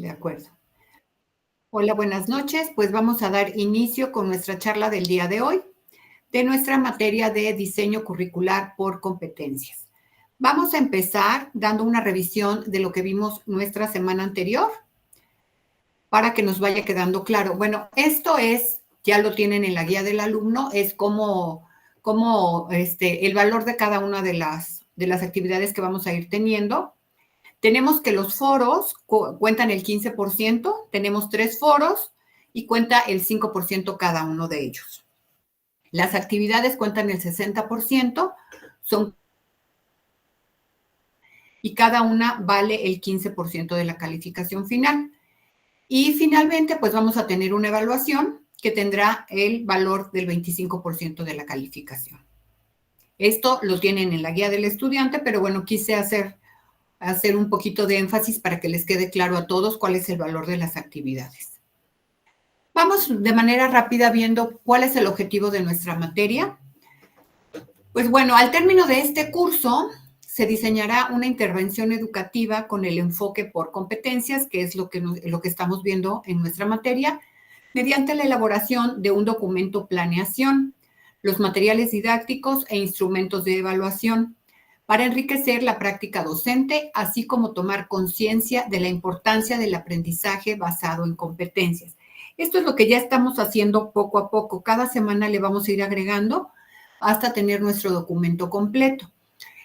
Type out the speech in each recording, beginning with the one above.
De acuerdo. Hola, buenas noches. Pues vamos a dar inicio con nuestra charla del día de hoy, de nuestra materia de diseño curricular por competencias. Vamos a empezar dando una revisión de lo que vimos nuestra semana anterior para que nos vaya quedando claro. Bueno, esto es, ya lo tienen en la guía del alumno, es como el valor de cada una de las actividades que vamos a ir teniendo. Tenemos que los foros cuentan el 15%, tenemos 3 foros y cuenta el 5% cada uno de ellos. Las actividades cuentan el 60%, y cada una vale el 15% de la calificación final. Y finalmente, pues vamos a tener una evaluación que tendrá el valor del 25% de la calificación. Esto lo tienen en la guía del estudiante, pero bueno, quise hacer un poquito de énfasis para que les quede claro a todos cuál es el valor de las actividades. Vamos de manera rápida viendo cuál es el objetivo de nuestra materia. Pues bueno, al término de este curso se diseñará una intervención educativa con el enfoque por competencias, que es lo que estamos viendo en nuestra materia, mediante la elaboración de un documento planeación, los materiales didácticos e instrumentos de evaluación, para enriquecer la práctica docente, así como tomar conciencia de la importancia del aprendizaje basado en competencias. Esto es lo que ya estamos haciendo poco a poco. Cada semana le vamos a ir agregando hasta tener nuestro documento completo.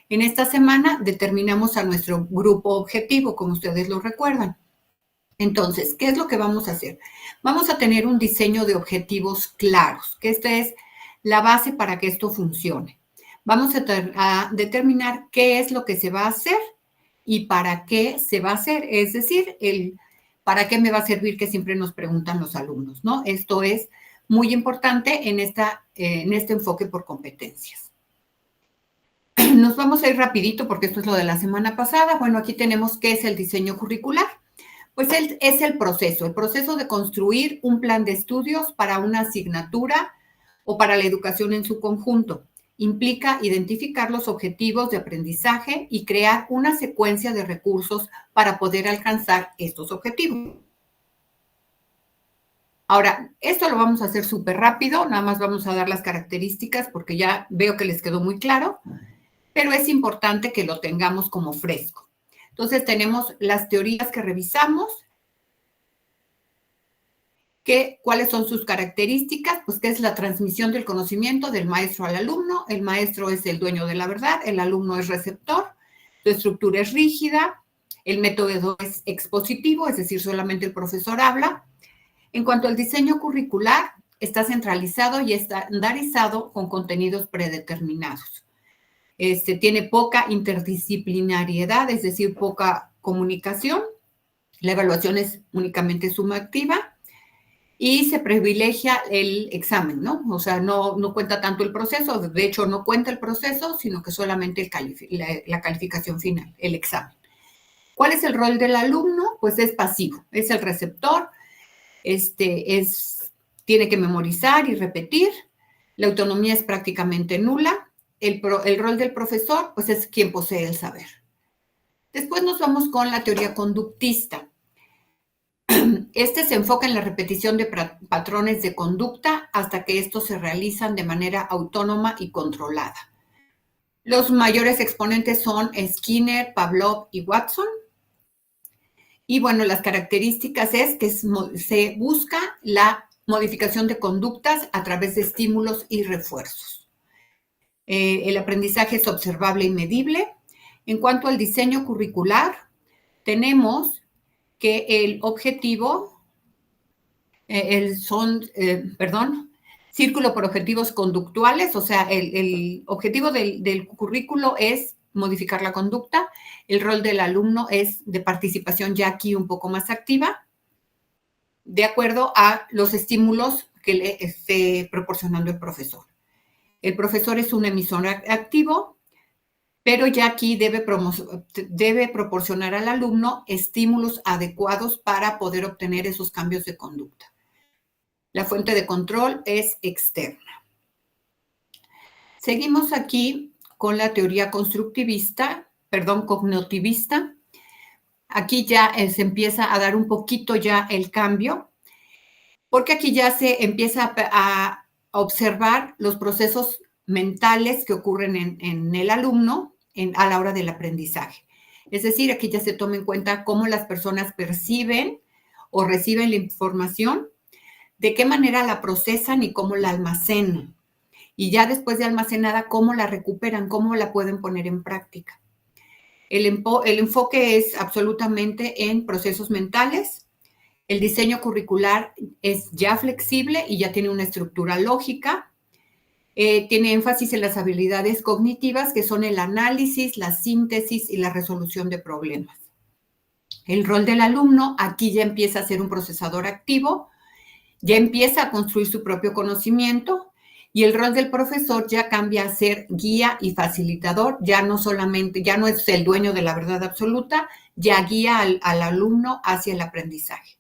En esta semana determinamos a nuestro grupo objetivo, como ustedes lo recuerdan. Entonces, ¿qué es lo que vamos a hacer? Vamos a tener un diseño de objetivos claros, que esta es la base para que esto funcione. Vamos a determinar qué es lo que se va a hacer y para qué se va a hacer, es decir, para qué me va a servir, que siempre nos preguntan los alumnos, ¿no? Esto es muy importante en este enfoque por competencias. Nos vamos a ir rapidito porque esto es lo de la semana pasada. Bueno, aquí tenemos qué es el diseño curricular. Pues es el proceso de construir un plan de estudios para una asignatura o para la educación en su conjunto. Implica identificar los objetivos de aprendizaje y crear una secuencia de recursos para poder alcanzar estos objetivos. Ahora, esto lo vamos a hacer súper rápido, nada más vamos a dar las características porque ya veo que les quedó muy claro, pero es importante que lo tengamos como fresco. Entonces, tenemos las teorías que revisamos, ¿cuáles son sus características? Pues que es la transmisión del conocimiento del maestro al alumno. El maestro es el dueño de la verdad, el alumno es receptor, su estructura es rígida, el método es expositivo, es decir, solamente el profesor habla. En cuanto al diseño curricular, está centralizado y estandarizado con contenidos predeterminados. Tiene poca interdisciplinariedad, es decir, poca comunicación. La evaluación es únicamente sumativa. Y se privilegia el examen, ¿no? O sea, no cuenta tanto el proceso, de hecho no cuenta el proceso, sino que solamente la calificación final, el examen. ¿Cuál es el rol del alumno? Pues es pasivo, es el receptor, tiene que memorizar y repetir, la autonomía es prácticamente nula, el rol del profesor, pues es quien posee el saber. Después nos vamos con la teoría conductista. Se enfoca en la repetición de patrones de conducta hasta que estos se realizan de manera autónoma y controlada. Los mayores exponentes son Skinner, Pavlov y Watson. Y bueno, las características es que se busca la modificación de conductas a través de estímulos y refuerzos. El aprendizaje es observable y medible. En cuanto al diseño curricular, tenemos que el objetivo círculo por objetivos conductuales, o sea, el objetivo del currículo es modificar la conducta, el rol del alumno es de participación ya aquí un poco más activa, de acuerdo a los estímulos que le esté proporcionando el profesor. El profesor es un emisor activo, pero ya aquí debe proporcionar al alumno estímulos adecuados para poder obtener esos cambios de conducta. La fuente de control es externa. Seguimos aquí con la teoría cognitivista. aquí ya se empieza a dar un poquito ya el cambio, porque aquí ya se empieza a observar los procesos mentales que ocurren en el alumno a la hora del aprendizaje. Es decir, aquí ya se toma en cuenta cómo las personas perciben o reciben la información, de qué manera la procesan y cómo la almacenan. Y ya después de almacenada, cómo la recuperan, cómo la pueden poner en práctica. El enfoque es absolutamente en procesos mentales. El diseño curricular es ya flexible y ya tiene una estructura lógica. Tiene énfasis en las habilidades cognitivas, que son el análisis, la síntesis y la resolución de problemas. El rol del alumno aquí ya empieza a ser un procesador activo, ya empieza a construir su propio conocimiento, y el rol del profesor ya cambia a ser guía y facilitador, ya no es el dueño de la verdad absoluta, ya guía al alumno hacia el aprendizaje.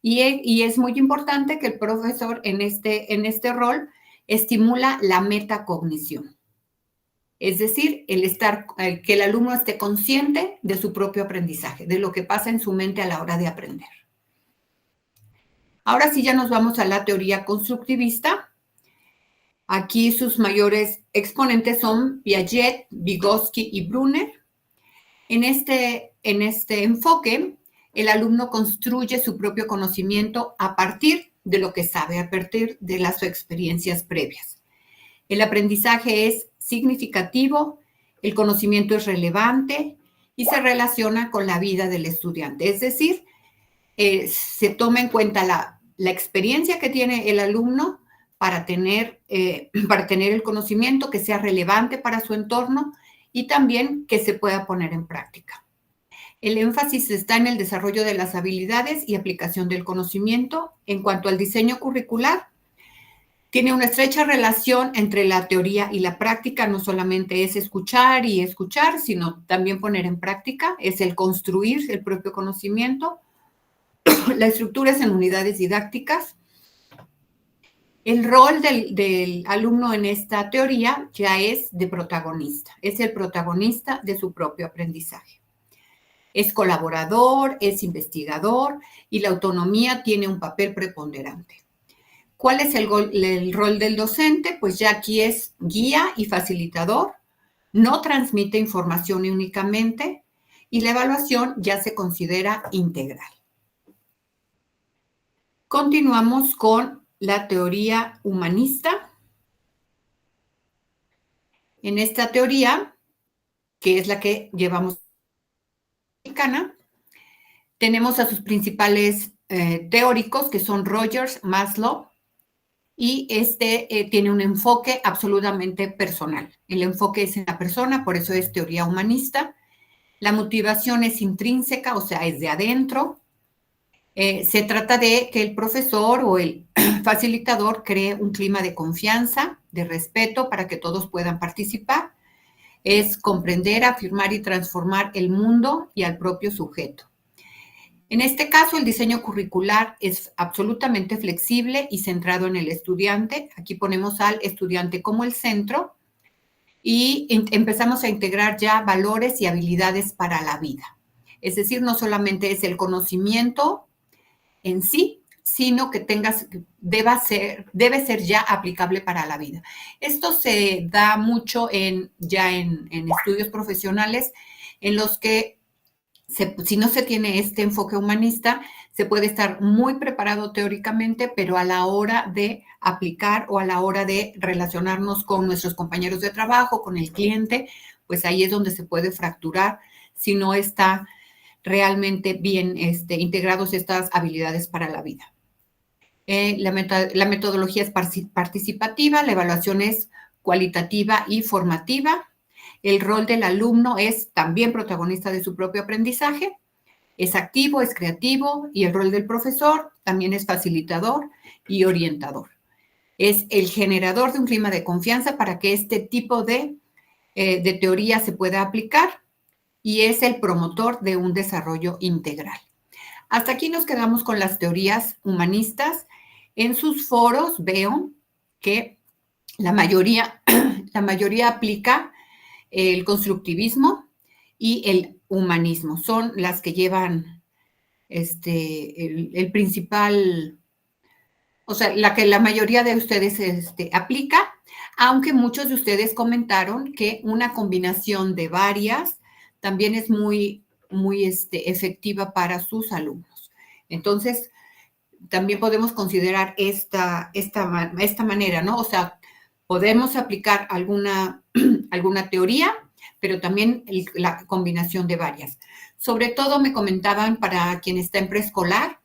Y es muy importante que el profesor en este rol estimula la metacognición. Es decir, que el alumno esté consciente de su propio aprendizaje, de lo que pasa en su mente a la hora de aprender. Ahora sí ya nos vamos a la teoría constructivista. Aquí sus mayores exponentes son Piaget, Vygotsky y Brunner. En este enfoque, el alumno construye su propio conocimiento a partir de lo que sabe, a partir de las experiencias previas. El aprendizaje es significativo, el conocimiento es relevante y se relaciona con la vida del estudiante. Es decir, se toma en cuenta la experiencia que tiene el alumno para tener el conocimiento que sea relevante para su entorno y también que se pueda poner en práctica. El énfasis está en el desarrollo de las habilidades y aplicación del conocimiento. En cuanto al diseño curricular, tiene una estrecha relación entre la teoría y la práctica. No solamente es escuchar y escuchar, sino también poner en práctica. Es el construir el propio conocimiento. La estructura es en unidades didácticas. El rol del alumno en esta teoría ya es de protagonista. Es el protagonista de su propio aprendizaje. Es colaborador, es investigador y la autonomía tiene un papel preponderante. ¿Cuál es el rol del docente? Pues ya aquí es guía y facilitador, no transmite información únicamente y la evaluación ya se considera integral. Continuamos con la teoría humanista. En esta teoría, que es la que llevamos mexicana, tenemos a sus principales teóricos, que son Rogers, Maslow, y tiene un enfoque absolutamente personal. El enfoque es en la persona, por eso es teoría humanista. La motivación es intrínseca, o sea, es de adentro. Se trata de que el profesor o el facilitador cree un clima de confianza, de respeto, para que todos puedan participar. Es comprender, afirmar y transformar el mundo y al propio sujeto. En este caso, el diseño curricular es absolutamente flexible y centrado en el estudiante. Aquí ponemos al estudiante como el centro y empezamos a integrar ya valores y habilidades para la vida. Es decir, no solamente es el conocimiento en sí, sino que debe ser ya aplicable para la vida. Esto se da mucho ya en estudios profesionales en los que si no se tiene este enfoque humanista, se puede estar muy preparado teóricamente, pero a la hora de aplicar o a la hora de relacionarnos con nuestros compañeros de trabajo, con el cliente, pues ahí es donde se puede fracturar si no está realmente bien integrados estas habilidades para la vida. La metodología es participativa, la evaluación es cualitativa y formativa. El rol del alumno es también protagonista de su propio aprendizaje, es activo, es creativo, y el rol del profesor también es facilitador y orientador. Es el generador de un clima de confianza para que este tipo de teoría se pueda aplicar y es el promotor de un desarrollo integral. Hasta aquí nos quedamos con las teorías humanistas. En sus foros veo que la mayoría aplica el constructivismo y el humanismo. Son las que llevan el principal, o sea, la que la mayoría de ustedes aplica, aunque muchos de ustedes comentaron que una combinación de varias también es muy, muy efectiva para sus alumnos. Entonces, también podemos considerar esta manera, ¿no? O sea, podemos aplicar alguna teoría, pero también la combinación de varias. Sobre todo me comentaban para quien está en preescolar,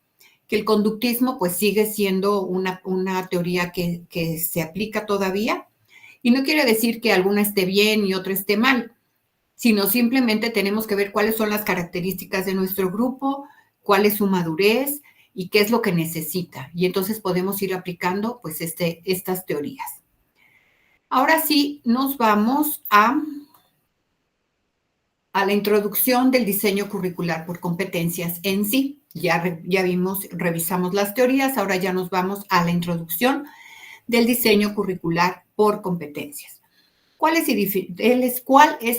que el conductismo pues sigue siendo una teoría que se aplica todavía, y no quiere decir que alguna esté bien y otra esté mal, sino simplemente tenemos que ver cuáles son las características de nuestro grupo, cuál es su madurez y qué es lo que necesita. Y entonces podemos ir aplicando pues estas teorías. Ahora sí, nos vamos a la introducción del diseño curricular por competencias en sí. Ya revisamos las teorías, ahora ya nos vamos a la introducción del diseño curricular por competencias. ¿Cuál es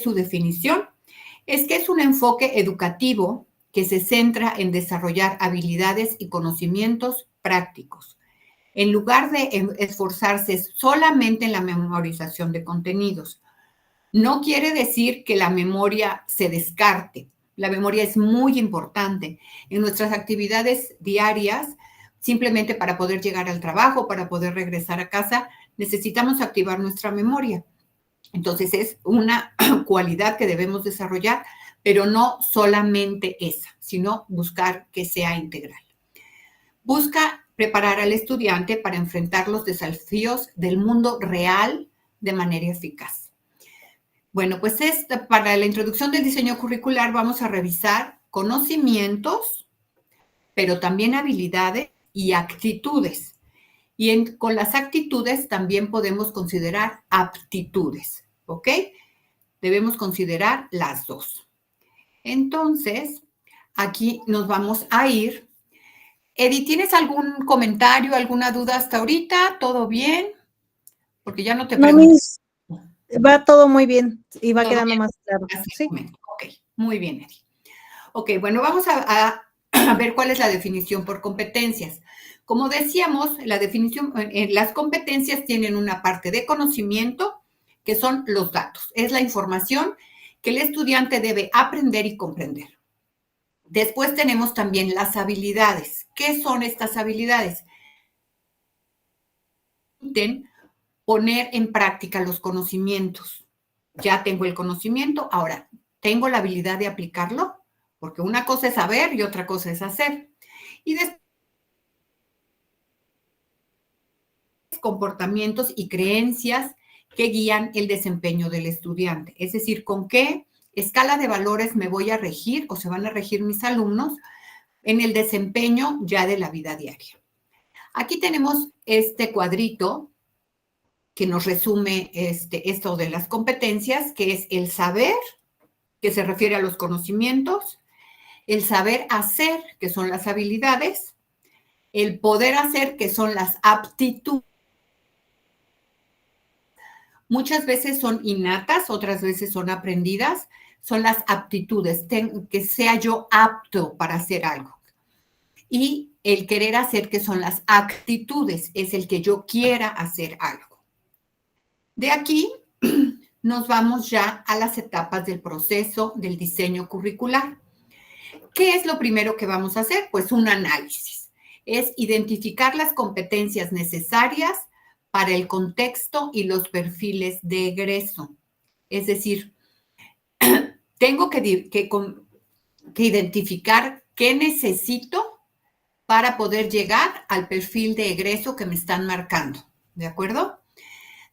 su definición? Es que es un enfoque educativo que se centra en desarrollar habilidades y conocimientos prácticos, en lugar de esforzarse solamente en la memorización de contenidos. No quiere decir que la memoria se descarte. La memoria es muy importante en nuestras actividades diarias. Simplemente para poder llegar al trabajo, para poder regresar a casa, necesitamos activar nuestra memoria. Entonces es una cualidad que debemos desarrollar, pero no solamente esa, sino buscar que sea integral. Busca preparar al estudiante para enfrentar los desafíos del mundo real de manera eficaz. Bueno, pues para la introducción del diseño curricular vamos a revisar conocimientos, pero también habilidades y actitudes. Y con las actitudes también podemos considerar aptitudes, ¿ok? Debemos considerar las dos. Entonces, aquí nos vamos a ir. Eddie, ¿tienes algún comentario, alguna duda hasta ahorita? ¿Todo bien? Porque ya no te pregunto. Va todo muy bien y va quedando más claro. Sí. Ok, muy bien, Eddie. Ok, bueno, vamos a ver cuál es la definición por competencias. Como decíamos, la definición, las competencias tienen una parte de conocimiento, que son los datos. Es la información que el estudiante debe aprender y comprender. Después tenemos también las habilidades. ¿Qué son estas habilidades? Poner en práctica los conocimientos. Ya tengo el conocimiento, ahora, ¿tengo la habilidad de aplicarlo? Porque una cosa es saber y otra cosa es hacer. Y después, comportamientos y creencias que guían el desempeño del estudiante. Es decir, con qué escala de valores me voy a regir o se van a regir mis alumnos en el desempeño ya de la vida diaria. Aquí tenemos este cuadrito que nos resume esto de las competencias, que es el saber, que se refiere a los conocimientos, el saber hacer, que son las habilidades, el poder hacer, que son las aptitudes. Muchas veces son innatas, otras veces son aprendidas, son las aptitudes, que sea yo apto para hacer algo. Y el querer hacer, que son las actitudes, es el que yo quiera hacer algo. De aquí nos vamos ya a las etapas del proceso del diseño curricular. ¿Qué es lo primero que vamos a hacer? Pues un análisis. Es identificar las competencias necesarias para el contexto y los perfiles de egreso. Es decir, tengo que identificar qué necesito para poder llegar al perfil de egreso que me están marcando, ¿de acuerdo?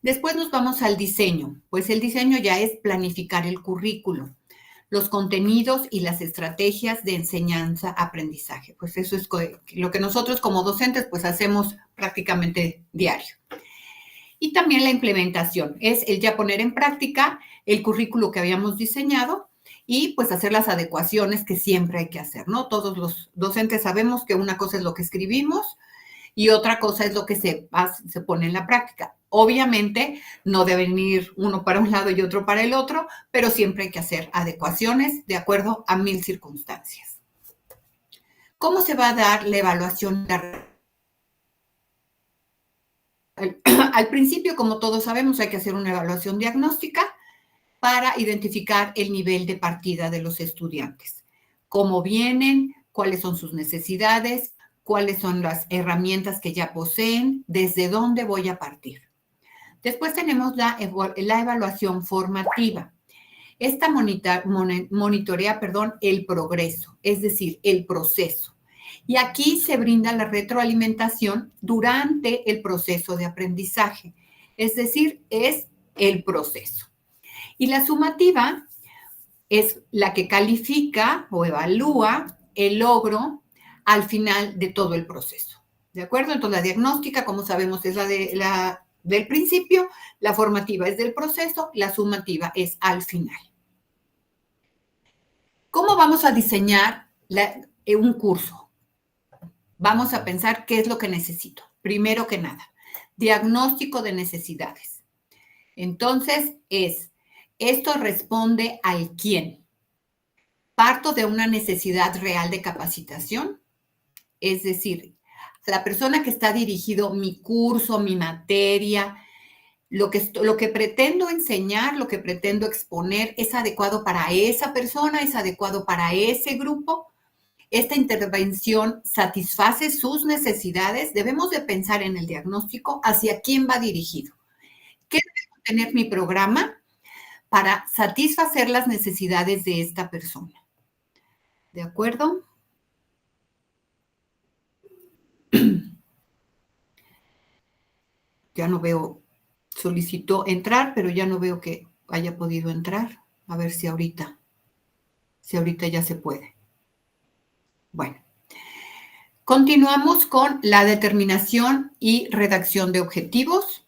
Después nos vamos al diseño. Pues el diseño ya es planificar el currículo, los contenidos y las estrategias de enseñanza-aprendizaje. Pues eso es lo que nosotros como docentes pues hacemos prácticamente diario. Y también la implementación, es el ya poner en práctica el currículo que habíamos diseñado y pues hacer las adecuaciones que siempre hay que hacer, ¿no? Todos los docentes sabemos que una cosa es lo que escribimos y otra cosa es lo que se pone en la práctica. Obviamente no deben ir uno para un lado y otro para el otro, pero siempre hay que hacer adecuaciones de acuerdo a 1000 circunstancias. ¿Cómo se va a dar la evaluación? Al principio, como todos sabemos, hay que hacer una evaluación diagnóstica para identificar el nivel de partida de los estudiantes. Cómo vienen, cuáles son sus necesidades, cuáles son las herramientas que ya poseen, desde dónde voy a partir. Después tenemos la evaluación formativa. Esta monitorea, el progreso, es decir, el proceso. Y aquí se brinda la retroalimentación durante el proceso de aprendizaje, es decir, es el proceso. Y la sumativa es la que califica o evalúa el logro al final de todo el proceso. ¿De acuerdo? Entonces, la diagnóstica, como sabemos, es del principio, la formativa es del proceso, la sumativa es al final. ¿Cómo vamos a diseñar un curso? Vamos a pensar qué es lo que necesito. Primero que nada, diagnóstico de necesidades. Entonces, esto responde al quién. Parto de una necesidad real de capacitación, es decir, la persona que está dirigido mi curso, mi materia, lo que pretendo enseñar, lo que pretendo exponer, ¿es adecuado para esa persona? ¿Es adecuado para ese grupo? ¿Esta intervención satisface sus necesidades? Debemos de pensar en el diagnóstico hacia quién va dirigido. ¿Qué debe tener mi programa para satisfacer las necesidades de esta persona? ¿De acuerdo? Ya no veo, solicitó entrar, pero ya no veo que haya podido entrar. A ver si ahorita ya se puede. Bueno. Continuamos con la determinación y redacción de objetivos.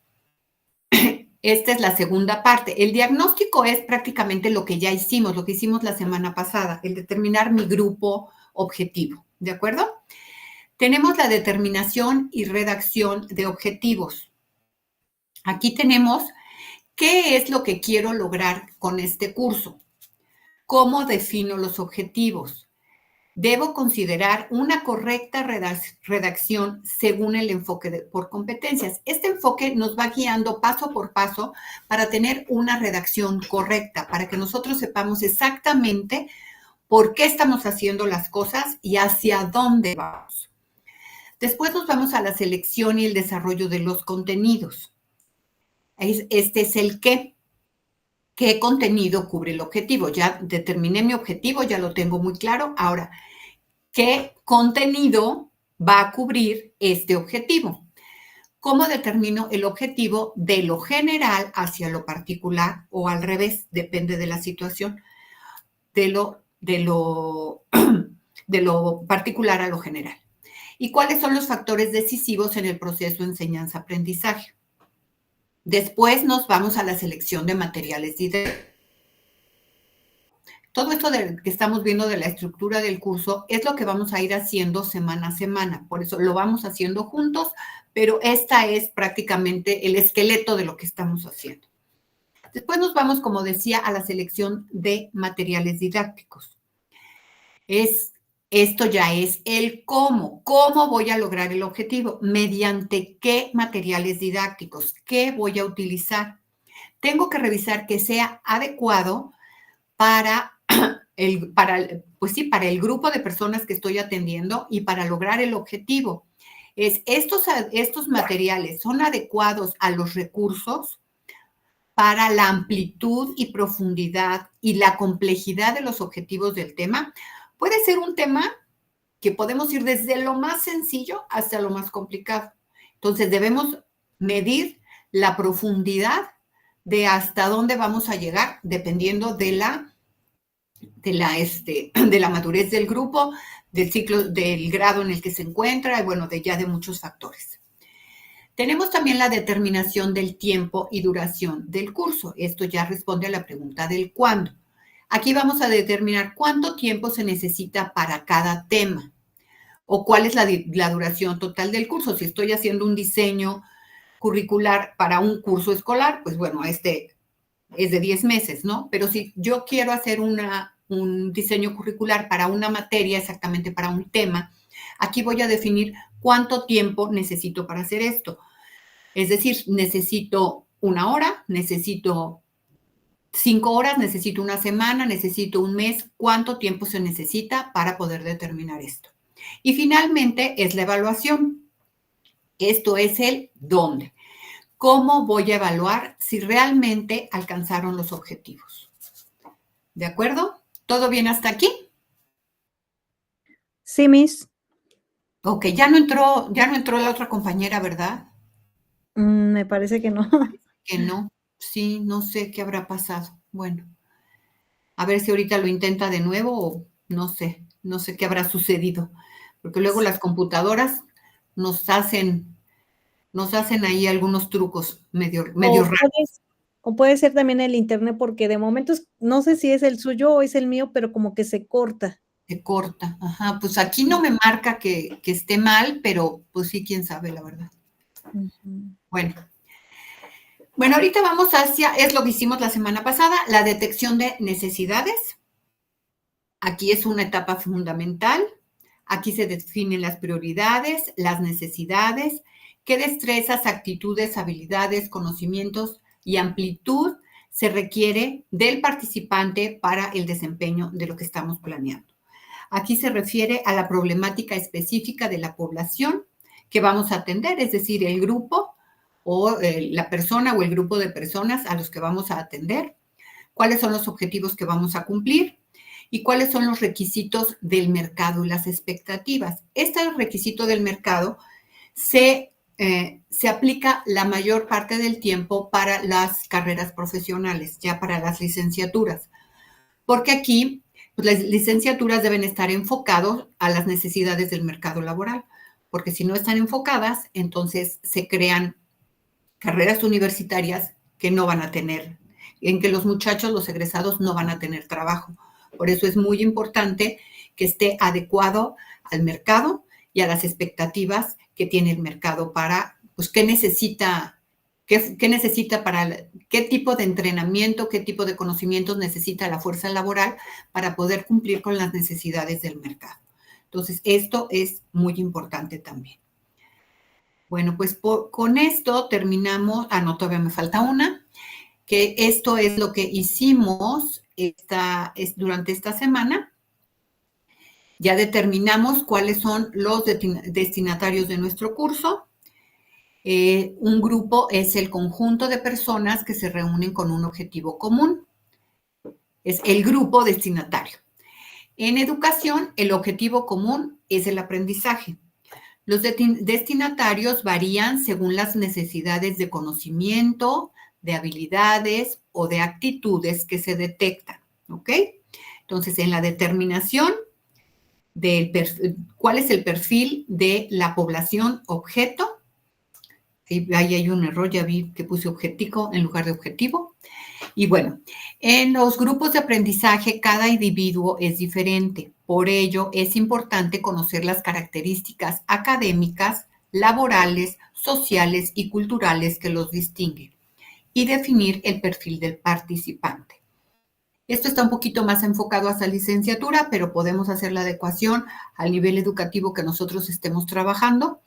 Esta es la segunda parte. El diagnóstico es prácticamente lo que ya hicimos, lo que hicimos la semana pasada, el determinar mi grupo objetivo, ¿de acuerdo? Tenemos la determinación y redacción de objetivos. Aquí tenemos qué es lo que quiero lograr con este curso, cómo defino los objetivos. Debo considerar una correcta redacción según el enfoque por competencias. Este enfoque nos va guiando paso por paso para tener una redacción correcta, para que nosotros sepamos exactamente por qué estamos haciendo las cosas y hacia dónde vamos. Después nos vamos a la selección y el desarrollo de los contenidos. Este es el qué. ¿Qué contenido cubre el objetivo? Ya determiné mi objetivo, ya lo tengo muy claro. Ahora, ¿qué contenido va a cubrir este objetivo? ¿Cómo determino el objetivo de lo general hacia lo particular o al revés? Depende de la situación, de lo particular a lo general. ¿Y cuáles son los factores decisivos en el proceso de enseñanza-aprendizaje? Después nos vamos a la selección de materiales didácticos. Todo esto que estamos viendo de la estructura del curso es lo que vamos a ir haciendo semana a semana. Por eso lo vamos haciendo juntos, pero esta es prácticamente el esqueleto de lo que estamos haciendo. Después nos vamos, como decía, a la selección de materiales didácticos. Esto ya es el cómo. ¿Cómo voy a lograr el objetivo? ¿Mediante qué materiales didácticos? ¿Qué voy a utilizar? Tengo que revisar que sea adecuado para el grupo de personas que estoy atendiendo y para lograr el objetivo. Estos materiales son adecuados a los recursos para la amplitud y profundidad y la complejidad de los objetivos del tema. Puede ser un tema que podemos ir desde lo más sencillo hasta lo más complicado. Entonces, debemos medir la profundidad de hasta dónde vamos a llegar, dependiendo de la madurez del grupo, del ciclo, del grado en el que se encuentra y, bueno, de muchos factores. Tenemos también la determinación del tiempo y duración del curso. Esto ya responde a la pregunta del cuándo. Aquí vamos a determinar cuánto tiempo se necesita para cada tema o cuál es la duración total del curso. Si estoy haciendo un diseño curricular para un curso escolar, pues bueno, este es de 10 meses, ¿no? Pero si yo quiero hacer un diseño curricular para una materia, exactamente para un tema, aquí voy a definir cuánto tiempo necesito para hacer esto. Es decir, necesito 1 hora, necesito 5 horas, necesito una semana, necesito un mes, cuánto tiempo se necesita para poder determinar esto. Y finalmente es la evaluación. Esto es el dónde. ¿Cómo voy a evaluar si realmente alcanzaron los objetivos? ¿De acuerdo? ¿Todo bien hasta aquí? Sí, Miss. Ok, ya no entró la otra compañera, ¿verdad? Me parece que no. Que no. Sí, no sé qué habrá pasado. Bueno, a ver si ahorita lo intenta de nuevo o no sé qué habrá sucedido. Porque luego las computadoras nos hacen ahí algunos trucos medio O raros. puede ser también el internet, porque de momento no sé si es el suyo o es el mío, pero como que se corta. Se corta. Ajá, pues aquí no me marca que esté mal, pero pues sí, quién sabe, la verdad. Ujú. Bueno, ahorita vamos es lo que hicimos la semana pasada, la detección de necesidades. Aquí es una etapa fundamental. Aquí se definen las prioridades, las necesidades, qué destrezas, actitudes, habilidades, conocimientos y amplitud se requiere del participante para el desempeño de lo que estamos planeando. Aquí se refiere a la problemática específica de la población que vamos a atender, es decir, el grupo o la persona o el grupo de personas a los que vamos a atender, cuáles son los objetivos que vamos a cumplir y cuáles son los requisitos del mercado y las expectativas. Este requisito del mercado se aplica la mayor parte del tiempo para las carreras profesionales, ya para las licenciaturas, porque aquí pues, las licenciaturas deben estar enfocadas a las necesidades del mercado laboral, porque si no están enfocadas, entonces se crean carreras universitarias que no van a tener, en que los muchachos, los egresados, no van a tener trabajo. Por eso es muy importante que esté adecuado al mercado y a las expectativas que tiene el mercado para, pues, qué necesita qué tipo de entrenamiento, qué tipo de conocimientos necesita la fuerza laboral para poder cumplir con las necesidades del mercado. Entonces, esto es muy importante también. Bueno, pues con esto terminamos. No, todavía me falta una, que esto es lo que hicimos durante esta semana. Ya determinamos cuáles son los destinatarios de nuestro curso. Un grupo es el conjunto de personas que se reúnen con un objetivo común. Es el grupo destinatario. En educación, el objetivo común es el aprendizaje. Los destinatarios varían según las necesidades de conocimiento, de habilidades o de actitudes que se detectan, ¿ok? Entonces, en la determinación cuál es el perfil de la población objeto, ahí hay un error, ya vi que puse objetivo en lugar de objetivo. Y bueno, en los grupos de aprendizaje cada individuo es diferente. Por ello, es importante conocer las características académicas, laborales, sociales y culturales que los distinguen y definir el perfil del participante. Esto está un poquito más enfocado hacia licenciatura, pero podemos hacer la adecuación al nivel educativo que nosotros estemos trabajando.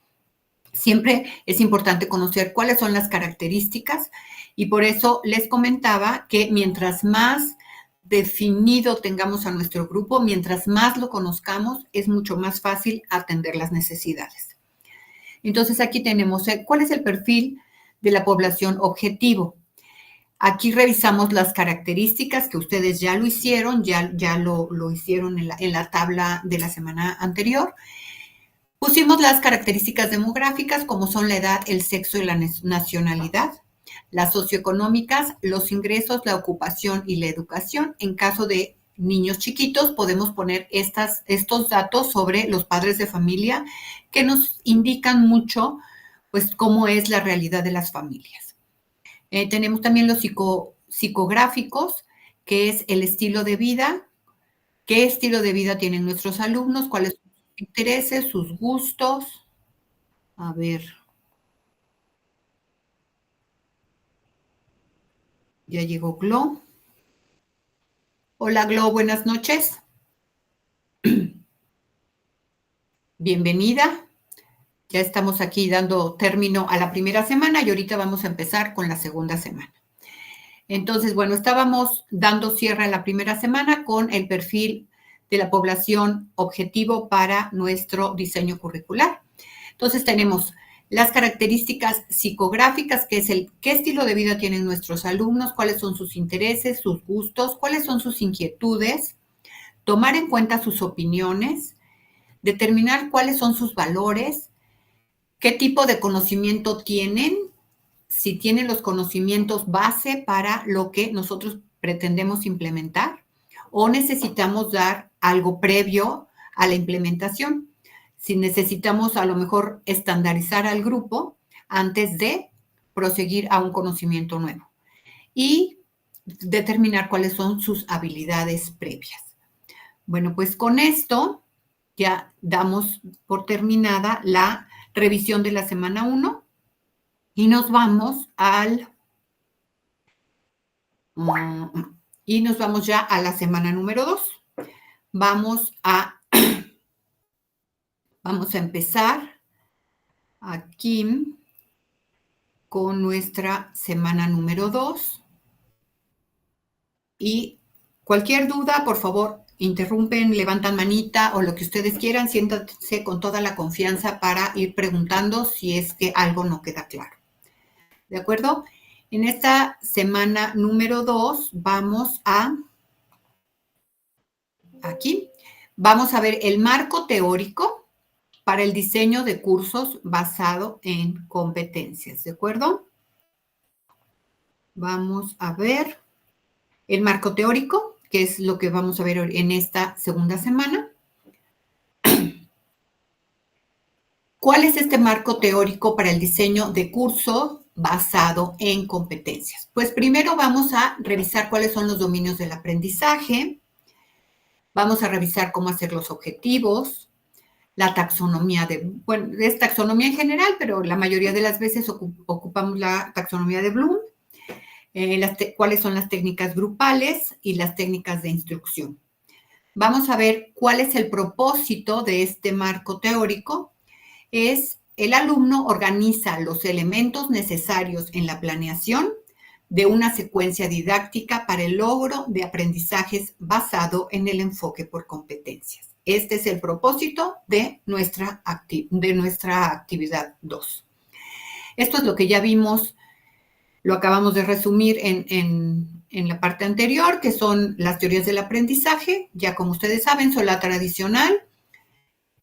Siempre es importante conocer cuáles son las características y por eso les comentaba que mientras más definido tengamos a nuestro grupo, mientras más lo conozcamos, es mucho más fácil atender las necesidades. Entonces aquí tenemos cuál es el perfil de la población objetivo. Aquí revisamos las características que ustedes ya lo hicieron, ya lo hicieron en la tabla de la semana anterior. Pusimos las características demográficas como son la edad, el sexo y la nacionalidad, las socioeconómicas, los ingresos, la ocupación y la educación. En caso de niños chiquitos podemos poner estos datos sobre los padres de familia que nos indican mucho pues cómo es la realidad de las familias. Tenemos también los psicográficos, que es el estilo de vida, qué estilo de vida tienen nuestros alumnos, cuáles son sus intereses, sus gustos. A ver. Ya llegó Glo. Hola, Glo, buenas noches. Bienvenida. Ya estamos aquí dando término a la primera semana y ahorita vamos a empezar con la segunda semana. Entonces, bueno, estábamos dando cierre a la primera semana con el perfil de la población objetivo para nuestro diseño curricular. Entonces, tenemos las características psicográficas, que es qué estilo de vida tienen nuestros alumnos, cuáles son sus intereses, sus gustos, cuáles son sus inquietudes, tomar en cuenta sus opiniones, determinar cuáles son sus valores, qué tipo de conocimiento tienen, si tienen los conocimientos base para lo que nosotros pretendemos implementar o necesitamos dar algo previo a la implementación. Si necesitamos a lo mejor estandarizar al grupo antes de proseguir a un conocimiento nuevo y determinar cuáles son sus habilidades previas. Bueno, pues con esto ya damos por terminada la revisión de la semana 1 y nos vamos ya a la semana número 2. Vamos a empezar aquí con nuestra semana número 2. Y cualquier duda, por favor, interrumpen, levantan manita o lo que ustedes quieran, siéntanse con toda la confianza para ir preguntando si es que algo no queda claro. ¿De acuerdo? En esta semana número 2 vamos a ver el marco teórico para el diseño de cursos basado en competencias, ¿de acuerdo? Vamos a ver el marco teórico, que es lo que vamos a ver en esta segunda semana. ¿Cuál es este marco teórico para el diseño de curso basado en competencias? Pues primero vamos a revisar cuáles son los dominios del aprendizaje, vamos a revisar cómo hacer los objetivos, la taxonomía es taxonomía en general, pero la mayoría de las veces ocupamos la taxonomía de Bloom, cuáles son las técnicas grupales y las técnicas de instrucción. Vamos a ver cuál es el propósito de este marco teórico. El alumno organiza los elementos necesarios en la planeación de una secuencia didáctica para el logro de aprendizajes basado en el enfoque por competencias. Este es el propósito de nuestra actividad 2. Esto es lo que ya vimos, lo acabamos de resumir en la parte anterior, que son las teorías del aprendizaje. Ya como ustedes saben, son la tradicional,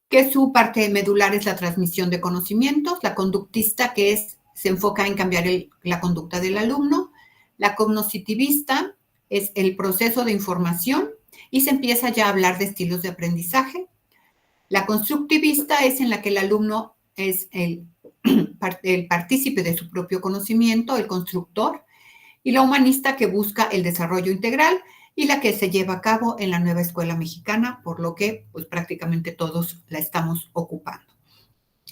que su parte medular es la transmisión de conocimientos, la conductista, que se enfoca en cambiar la conducta del alumno, la cognitivista es el proceso de información y se empieza ya a hablar de estilos de aprendizaje. La constructivista es en la que el alumno es el partícipe de su propio conocimiento, el constructor, y la humanista, que busca el desarrollo integral y la que se lleva a cabo en la nueva escuela mexicana, por lo que pues prácticamente todos la estamos ocupando.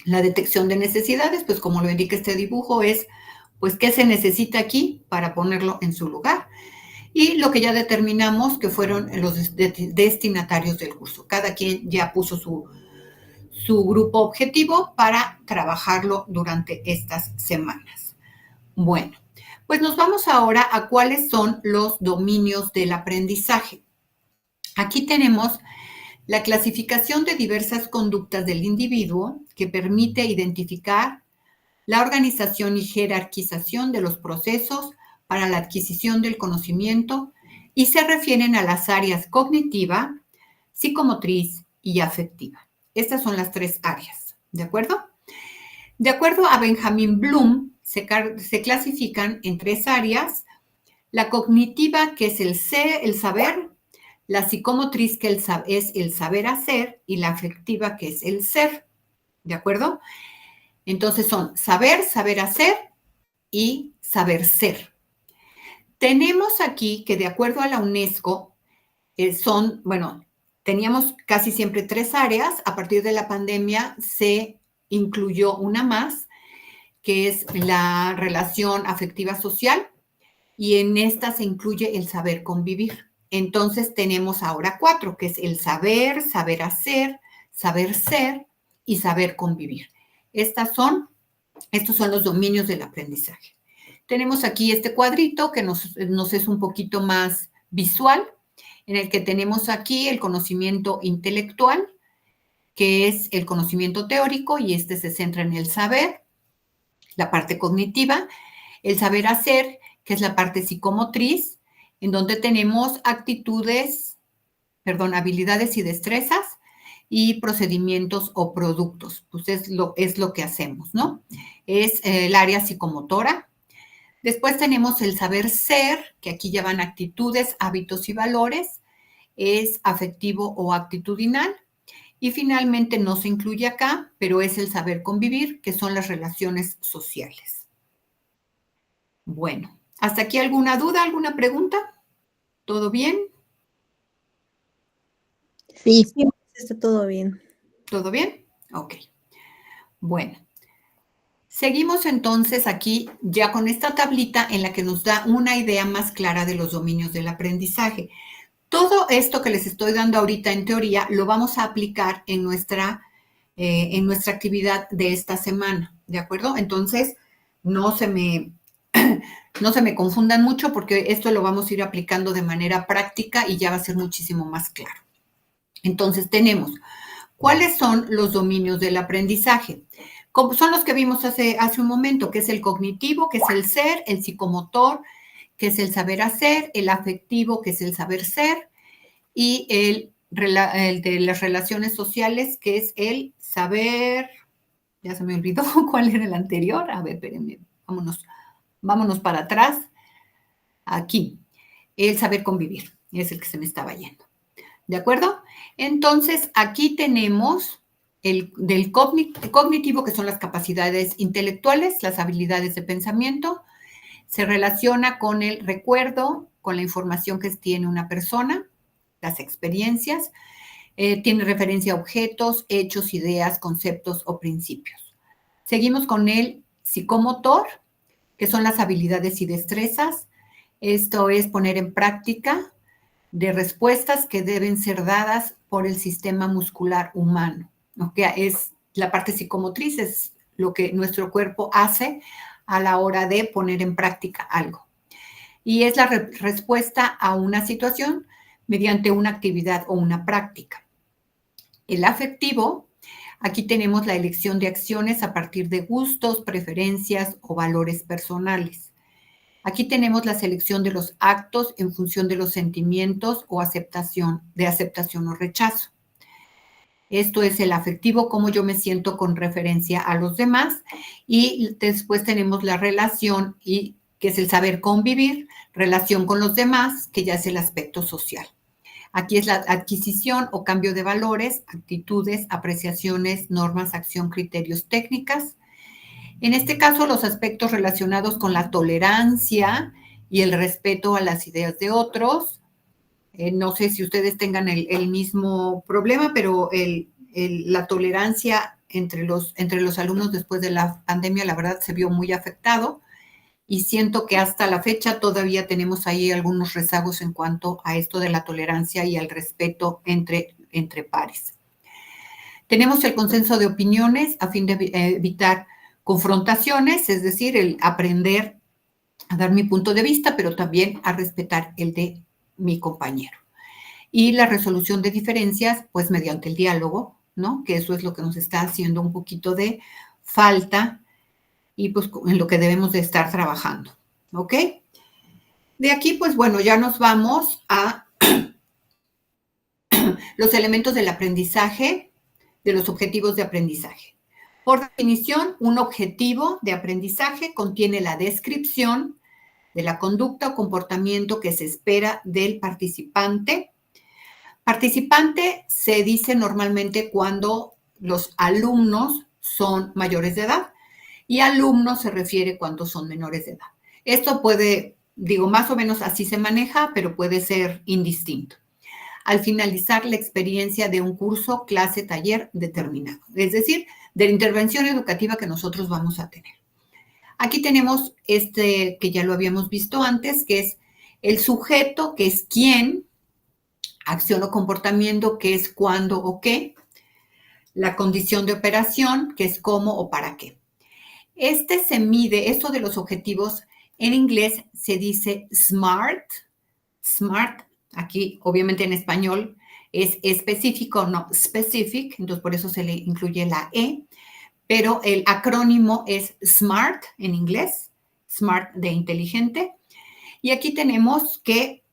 La detección de necesidades, pues como lo indica este dibujo, es pues qué se necesita aquí para ponerlo en su lugar. Y lo que ya determinamos que fueron los destinatarios del curso. Cada quien ya puso su grupo objetivo para trabajarlo durante estas semanas. Bueno, pues nos vamos ahora a cuáles son los dominios del aprendizaje. Aquí tenemos la clasificación de diversas conductas del individuo que permite identificar la organización y jerarquización de los procesos para la adquisición del conocimiento y se refieren a las áreas cognitiva, psicomotriz y afectiva. Estas son las 3 áreas, ¿de acuerdo? De acuerdo a Benjamin Bloom, se clasifican en 3 áreas: la cognitiva, que es el saber, la psicomotriz, que es el saber hacer, y la afectiva, que es el ser, ¿de acuerdo? Entonces son saber, saber hacer y saber ser. Tenemos aquí que, de acuerdo a la UNESCO, teníamos casi siempre 3 áreas. A partir de la pandemia se incluyó una más, que es la relación afectiva social, y en esta se incluye el saber convivir. Entonces tenemos ahora 4, que es el saber, saber hacer, saber ser y saber convivir. Estos son los dominios del aprendizaje. Tenemos aquí este cuadrito que nos es un poquito más visual, en el que tenemos aquí el conocimiento intelectual, que es el conocimiento teórico, y este se centra en el saber, la parte cognitiva, el saber hacer, que es la parte psicomotriz, en donde tenemos habilidades y destrezas, y procedimientos o productos. Pues es lo que hacemos, ¿no? Es el área psicomotora. Después tenemos el saber ser, que aquí llevan actitudes, hábitos y valores. Es afectivo o actitudinal. Y finalmente no se incluye acá, pero es el saber convivir, que son las relaciones sociales. Bueno, ¿hasta aquí alguna duda, alguna pregunta? ¿Todo bien? Sí, está todo bien. ¿Todo bien? Ok. Bueno. Seguimos entonces aquí ya con esta tablita en la que nos da una idea más clara de los dominios del aprendizaje. Todo esto que les estoy dando ahorita en teoría lo vamos a aplicar en nuestra actividad de esta semana, ¿de acuerdo? Entonces, no se me confundan mucho porque esto lo vamos a ir aplicando de manera práctica y ya va a ser muchísimo más claro. Entonces, tenemos, ¿cuáles son los dominios del aprendizaje? Son los que vimos hace un momento, que es el cognitivo, que es el ser, el psicomotor, que es el saber hacer, el afectivo, que es el saber ser, y el de las relaciones sociales, que es el saber, ya se me olvidó cuál era el anterior, a ver, espérenme, vámonos para atrás, aquí, el saber convivir, es el que se me estaba yendo, ¿de acuerdo? Entonces, aquí tenemos del cognitivo, que son las capacidades intelectuales, las habilidades de pensamiento, se relaciona con el recuerdo, con la información que tiene una persona, las experiencias, tiene referencia a objetos, hechos, ideas, conceptos o principios. Seguimos con el psicomotor, que son las habilidades y destrezas. Esto es poner en práctica de respuestas que deben ser dadas por el sistema muscular humano. ¿No? Que es la parte psicomotriz, es lo que nuestro cuerpo hace a la hora de poner en práctica algo. Y es la respuesta a una situación mediante una actividad o una práctica. El afectivo, aquí tenemos la elección de acciones a partir de gustos, preferencias o valores personales. Aquí tenemos la selección de los actos en función de los sentimientos o aceptación o rechazo. Esto es el afectivo, cómo yo me siento con referencia a los demás. Y después tenemos la relación, que es el saber convivir, relación con los demás, que ya es el aspecto social. Aquí es la adquisición o cambio de valores, actitudes, apreciaciones, normas, acción, criterios, técnicas. En este caso, los aspectos relacionados con la tolerancia y el respeto a las ideas de otros. No sé si ustedes tengan el mismo problema, pero la tolerancia entre los alumnos después de la pandemia, la verdad, se vio muy afectado. Y siento que hasta la fecha todavía tenemos ahí algunos rezagos en cuanto a esto de la tolerancia y el respeto entre pares. Tenemos el consenso de opiniones a fin de evitar confrontaciones, es decir, el aprender a dar mi punto de vista, pero también a respetar el de mi compañero. Y la resolución de diferencias, pues mediante el diálogo, ¿no? Que eso es lo que nos está haciendo un poquito de falta y pues en lo que debemos de estar trabajando, ¿ok? De aquí, pues bueno, ya nos vamos a los elementos del aprendizaje, de los objetivos de aprendizaje. Por definición, un objetivo de aprendizaje contiene la descripción de la conducta o comportamiento que se espera del participante. Participante se dice normalmente cuando los alumnos son mayores de edad y alumnos se refiere cuando son menores de edad. Esto puede, más o menos así se maneja, pero puede ser indistinto. Al finalizar la experiencia de un curso, clase, taller determinado, es decir, de la intervención educativa que nosotros vamos a tener. Aquí tenemos este que ya lo habíamos visto antes, que es el sujeto, que es quién, acción o comportamiento, que es cuándo o qué, la condición de operación, que es cómo o para qué. Este se mide, esto de los objetivos, en inglés se dice SMART. SMART, aquí obviamente en español es específico, no specific, entonces por eso se le incluye la E, pero el acrónimo es SMART en inglés, SMART de inteligente. Y aquí tenemos que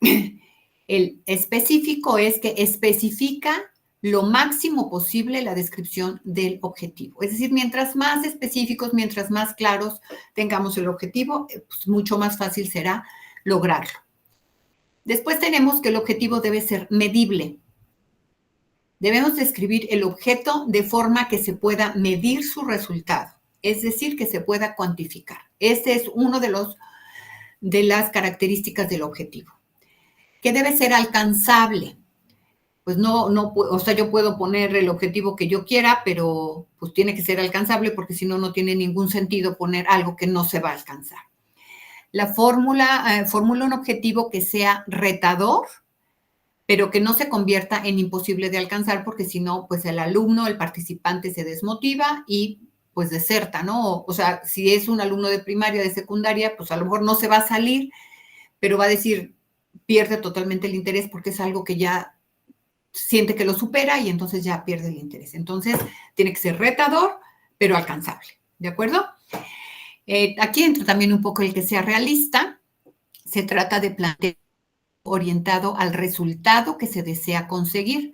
el específico es que especifica lo máximo posible la descripción del objetivo. Es decir, mientras más específicos, mientras más claros tengamos el objetivo, pues mucho más fácil será lograrlo. Después tenemos que el objetivo debe ser medible. Debemos describir el objeto de forma que se pueda medir su resultado, es decir, que se pueda cuantificar. Este es uno de las características del objetivo. Que debe ser alcanzable. Pues no, o sea, yo puedo poner el objetivo que yo quiera, pero pues tiene que ser alcanzable porque si no, no tiene ningún sentido poner algo que no se va a alcanzar. La fórmula un objetivo que sea retador, pero que no se convierta en imposible de alcanzar, porque si no, pues el alumno, el participante se desmotiva y pues deserta, ¿no? O sea, si es un alumno de primaria, de secundaria, pues a lo mejor no se va a salir, pero va a decir, pierde totalmente el interés porque es algo que ya siente que lo supera y entonces ya pierde el interés. Entonces, tiene que ser retador, pero alcanzable, ¿de acuerdo? Aquí entra también un poco el que sea realista. Se trata de plantear orientado al resultado que se desea conseguir.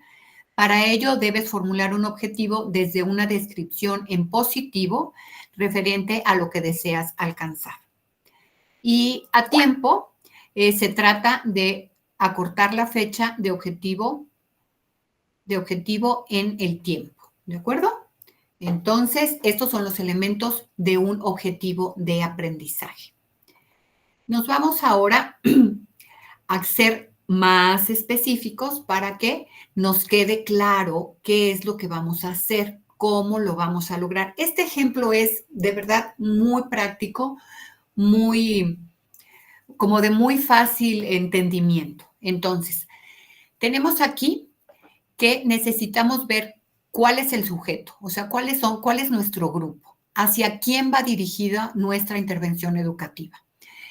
Para ello, debes formular un objetivo desde una descripción en positivo referente a lo que deseas alcanzar. Y a tiempo, se trata de acortar la fecha de objetivo en el tiempo, ¿de acuerdo? Entonces, estos son los elementos de un objetivo de aprendizaje. Nos vamos ahora a ser más específicos para que nos quede claro qué es lo que vamos a hacer, cómo lo vamos a lograr. Este ejemplo es de verdad muy práctico, como de muy fácil entendimiento. Entonces, tenemos aquí que necesitamos ver cuál es el sujeto, o sea, cuál es nuestro grupo, hacia quién va dirigida nuestra intervención educativa.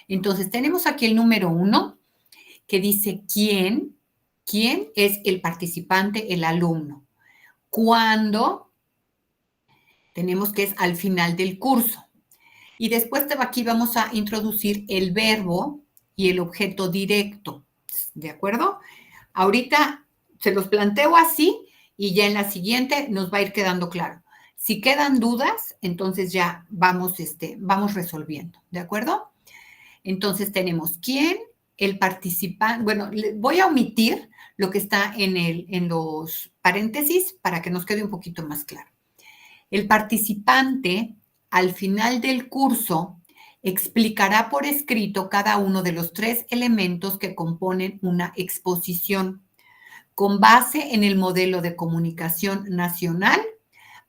Entonces, tenemos aquí el número 1, que dice quién es el participante, el alumno. ¿Cuándo? Tenemos que es al final del curso. Y después aquí vamos a introducir el verbo y el objeto directo, ¿de acuerdo? Ahorita se los planteo así y ya en la siguiente nos va a ir quedando claro. Si quedan dudas, entonces ya vamos resolviendo, ¿de acuerdo? Entonces tenemos quién, el participante. Bueno, voy a omitir lo que está en los paréntesis para que nos quede un poquito más claro. El participante, al final del curso, explicará por escrito cada uno de los 3 elementos que componen una exposición, con base en el modelo de comunicación nacional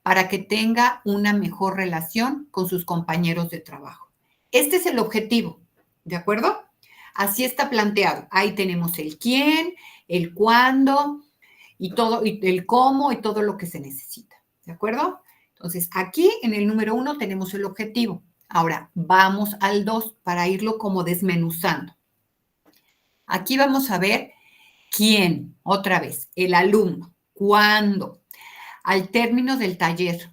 para que tenga una mejor relación con sus compañeros de trabajo. Este es el objetivo, ¿de acuerdo? Así está planteado. Ahí tenemos el quién, el cuándo y todo, y el cómo y todo lo que se necesita, ¿de acuerdo? Entonces, aquí en el número 1 tenemos el objetivo. Ahora, vamos al 2 para irlo como desmenuzando. Aquí vamos a ver quién, otra vez, el alumno, cuándo, al término del taller,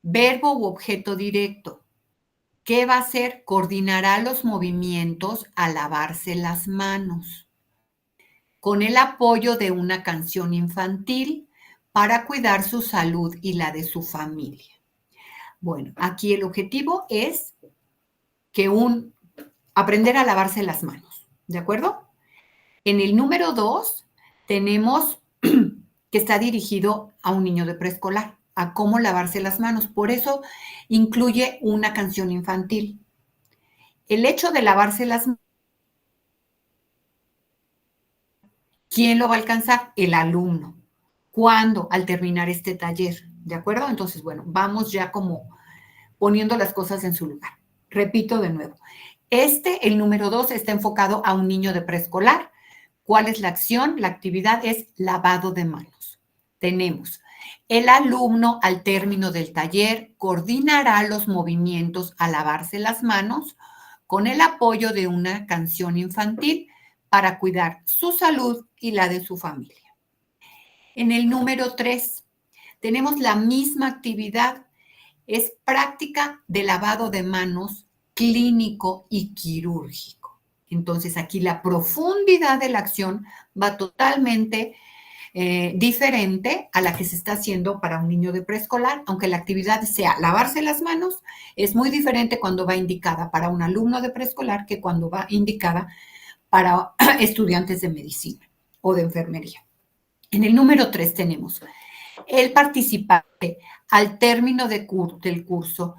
verbo u objeto directo. ¿Qué va a hacer? Coordinará los movimientos al lavarse las manos, con el apoyo de una canción infantil para cuidar su salud y la de su familia. Bueno, aquí el objetivo es que aprender a lavarse las manos, ¿de acuerdo? En el número 2 tenemos que está dirigido a un niño de preescolar, a cómo lavarse las manos. Por eso incluye una canción infantil. El hecho de lavarse las manos, ¿quién lo va a alcanzar? El alumno. ¿Cuándo? Al terminar este taller, ¿de acuerdo? Entonces, bueno, vamos ya como poniendo las cosas en su lugar. Repito de nuevo. El número 2, está enfocado a un niño de preescolar. ¿Cuál es la acción? La actividad es lavado de manos. Tenemos, el alumno al término del taller coordinará los movimientos a lavarse las manos con el apoyo de una canción infantil para cuidar su salud y la de su familia. En el número 3, tenemos la misma actividad. Es práctica de lavado de manos clínico y quirúrgico. Entonces, aquí la profundidad de la acción va totalmente diferente a la que se está haciendo para un niño de preescolar, aunque la actividad sea lavarse las manos, es muy diferente cuando va indicada para un alumno de preescolar que cuando va indicada para estudiantes de medicina o de enfermería. En el número 3 tenemos el participante al término del curso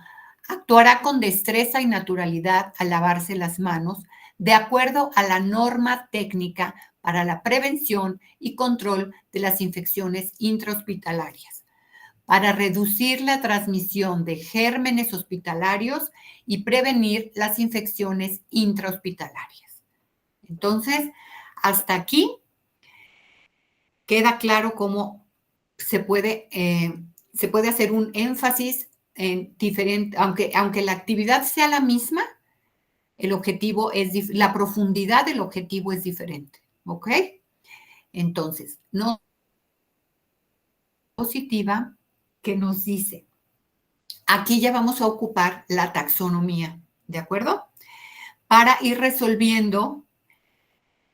actuará con destreza y naturalidad al lavarse las manos de acuerdo a la norma técnica para la prevención y control de las infecciones intrahospitalarias, para reducir la transmisión de gérmenes hospitalarios y prevenir las infecciones intrahospitalarias. Entonces, hasta aquí queda claro cómo se puede hacer un énfasis en diferente, aunque la actividad sea la misma, el objetivo la profundidad del objetivo es diferente, ¿ok? Entonces, no positiva que nos dice, aquí ya vamos a ocupar la taxonomía, ¿de acuerdo? Para ir resolviendo,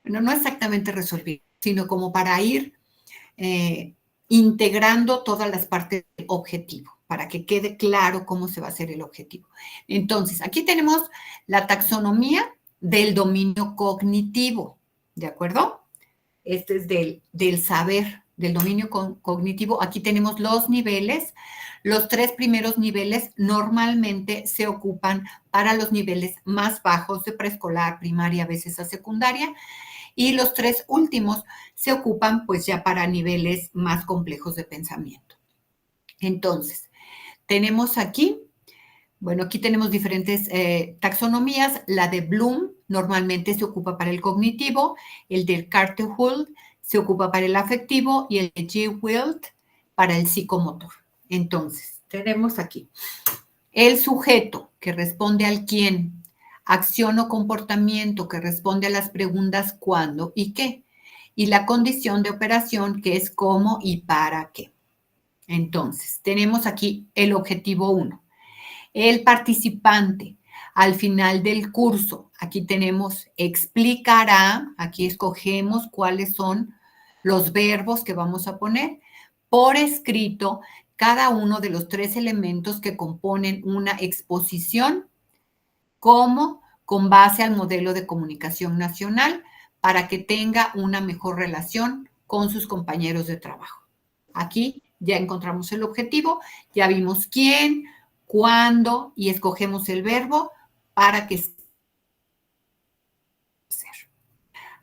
no exactamente resolver, sino como para ir integrando todas las partes del objetivo, para que quede claro cómo se va a hacer el objetivo. Entonces, aquí tenemos la taxonomía del dominio cognitivo, ¿de acuerdo? Este es del saber, del dominio cognitivo. Aquí tenemos los niveles. Los 3 primeros niveles normalmente se ocupan para los niveles más bajos de preescolar, primaria, a veces a secundaria, y los 3 últimos se ocupan pues ya para niveles más complejos de pensamiento. Entonces, tenemos aquí, bueno, aquí tenemos diferentes taxonomías. La de Bloom normalmente se ocupa para el cognitivo, el de Carter-Holt se ocupa para el afectivo y el de G. Wilt para el psicomotor. Entonces, tenemos aquí el sujeto que responde al quién, acción o comportamiento que responde a las preguntas cuándo y qué, y la condición de operación que es cómo y para qué. Entonces, tenemos aquí el objetivo 1. El participante al final del curso, aquí tenemos explicará, aquí escogemos cuáles son los verbos que vamos a poner por escrito cada uno de los 3 elementos que componen una exposición como con base al modelo de comunicación nacional para que tenga una mejor relación con sus compañeros de trabajo. Aquí ya encontramos el objetivo, ya vimos quién, cuándo y escogemos el verbo para que sea.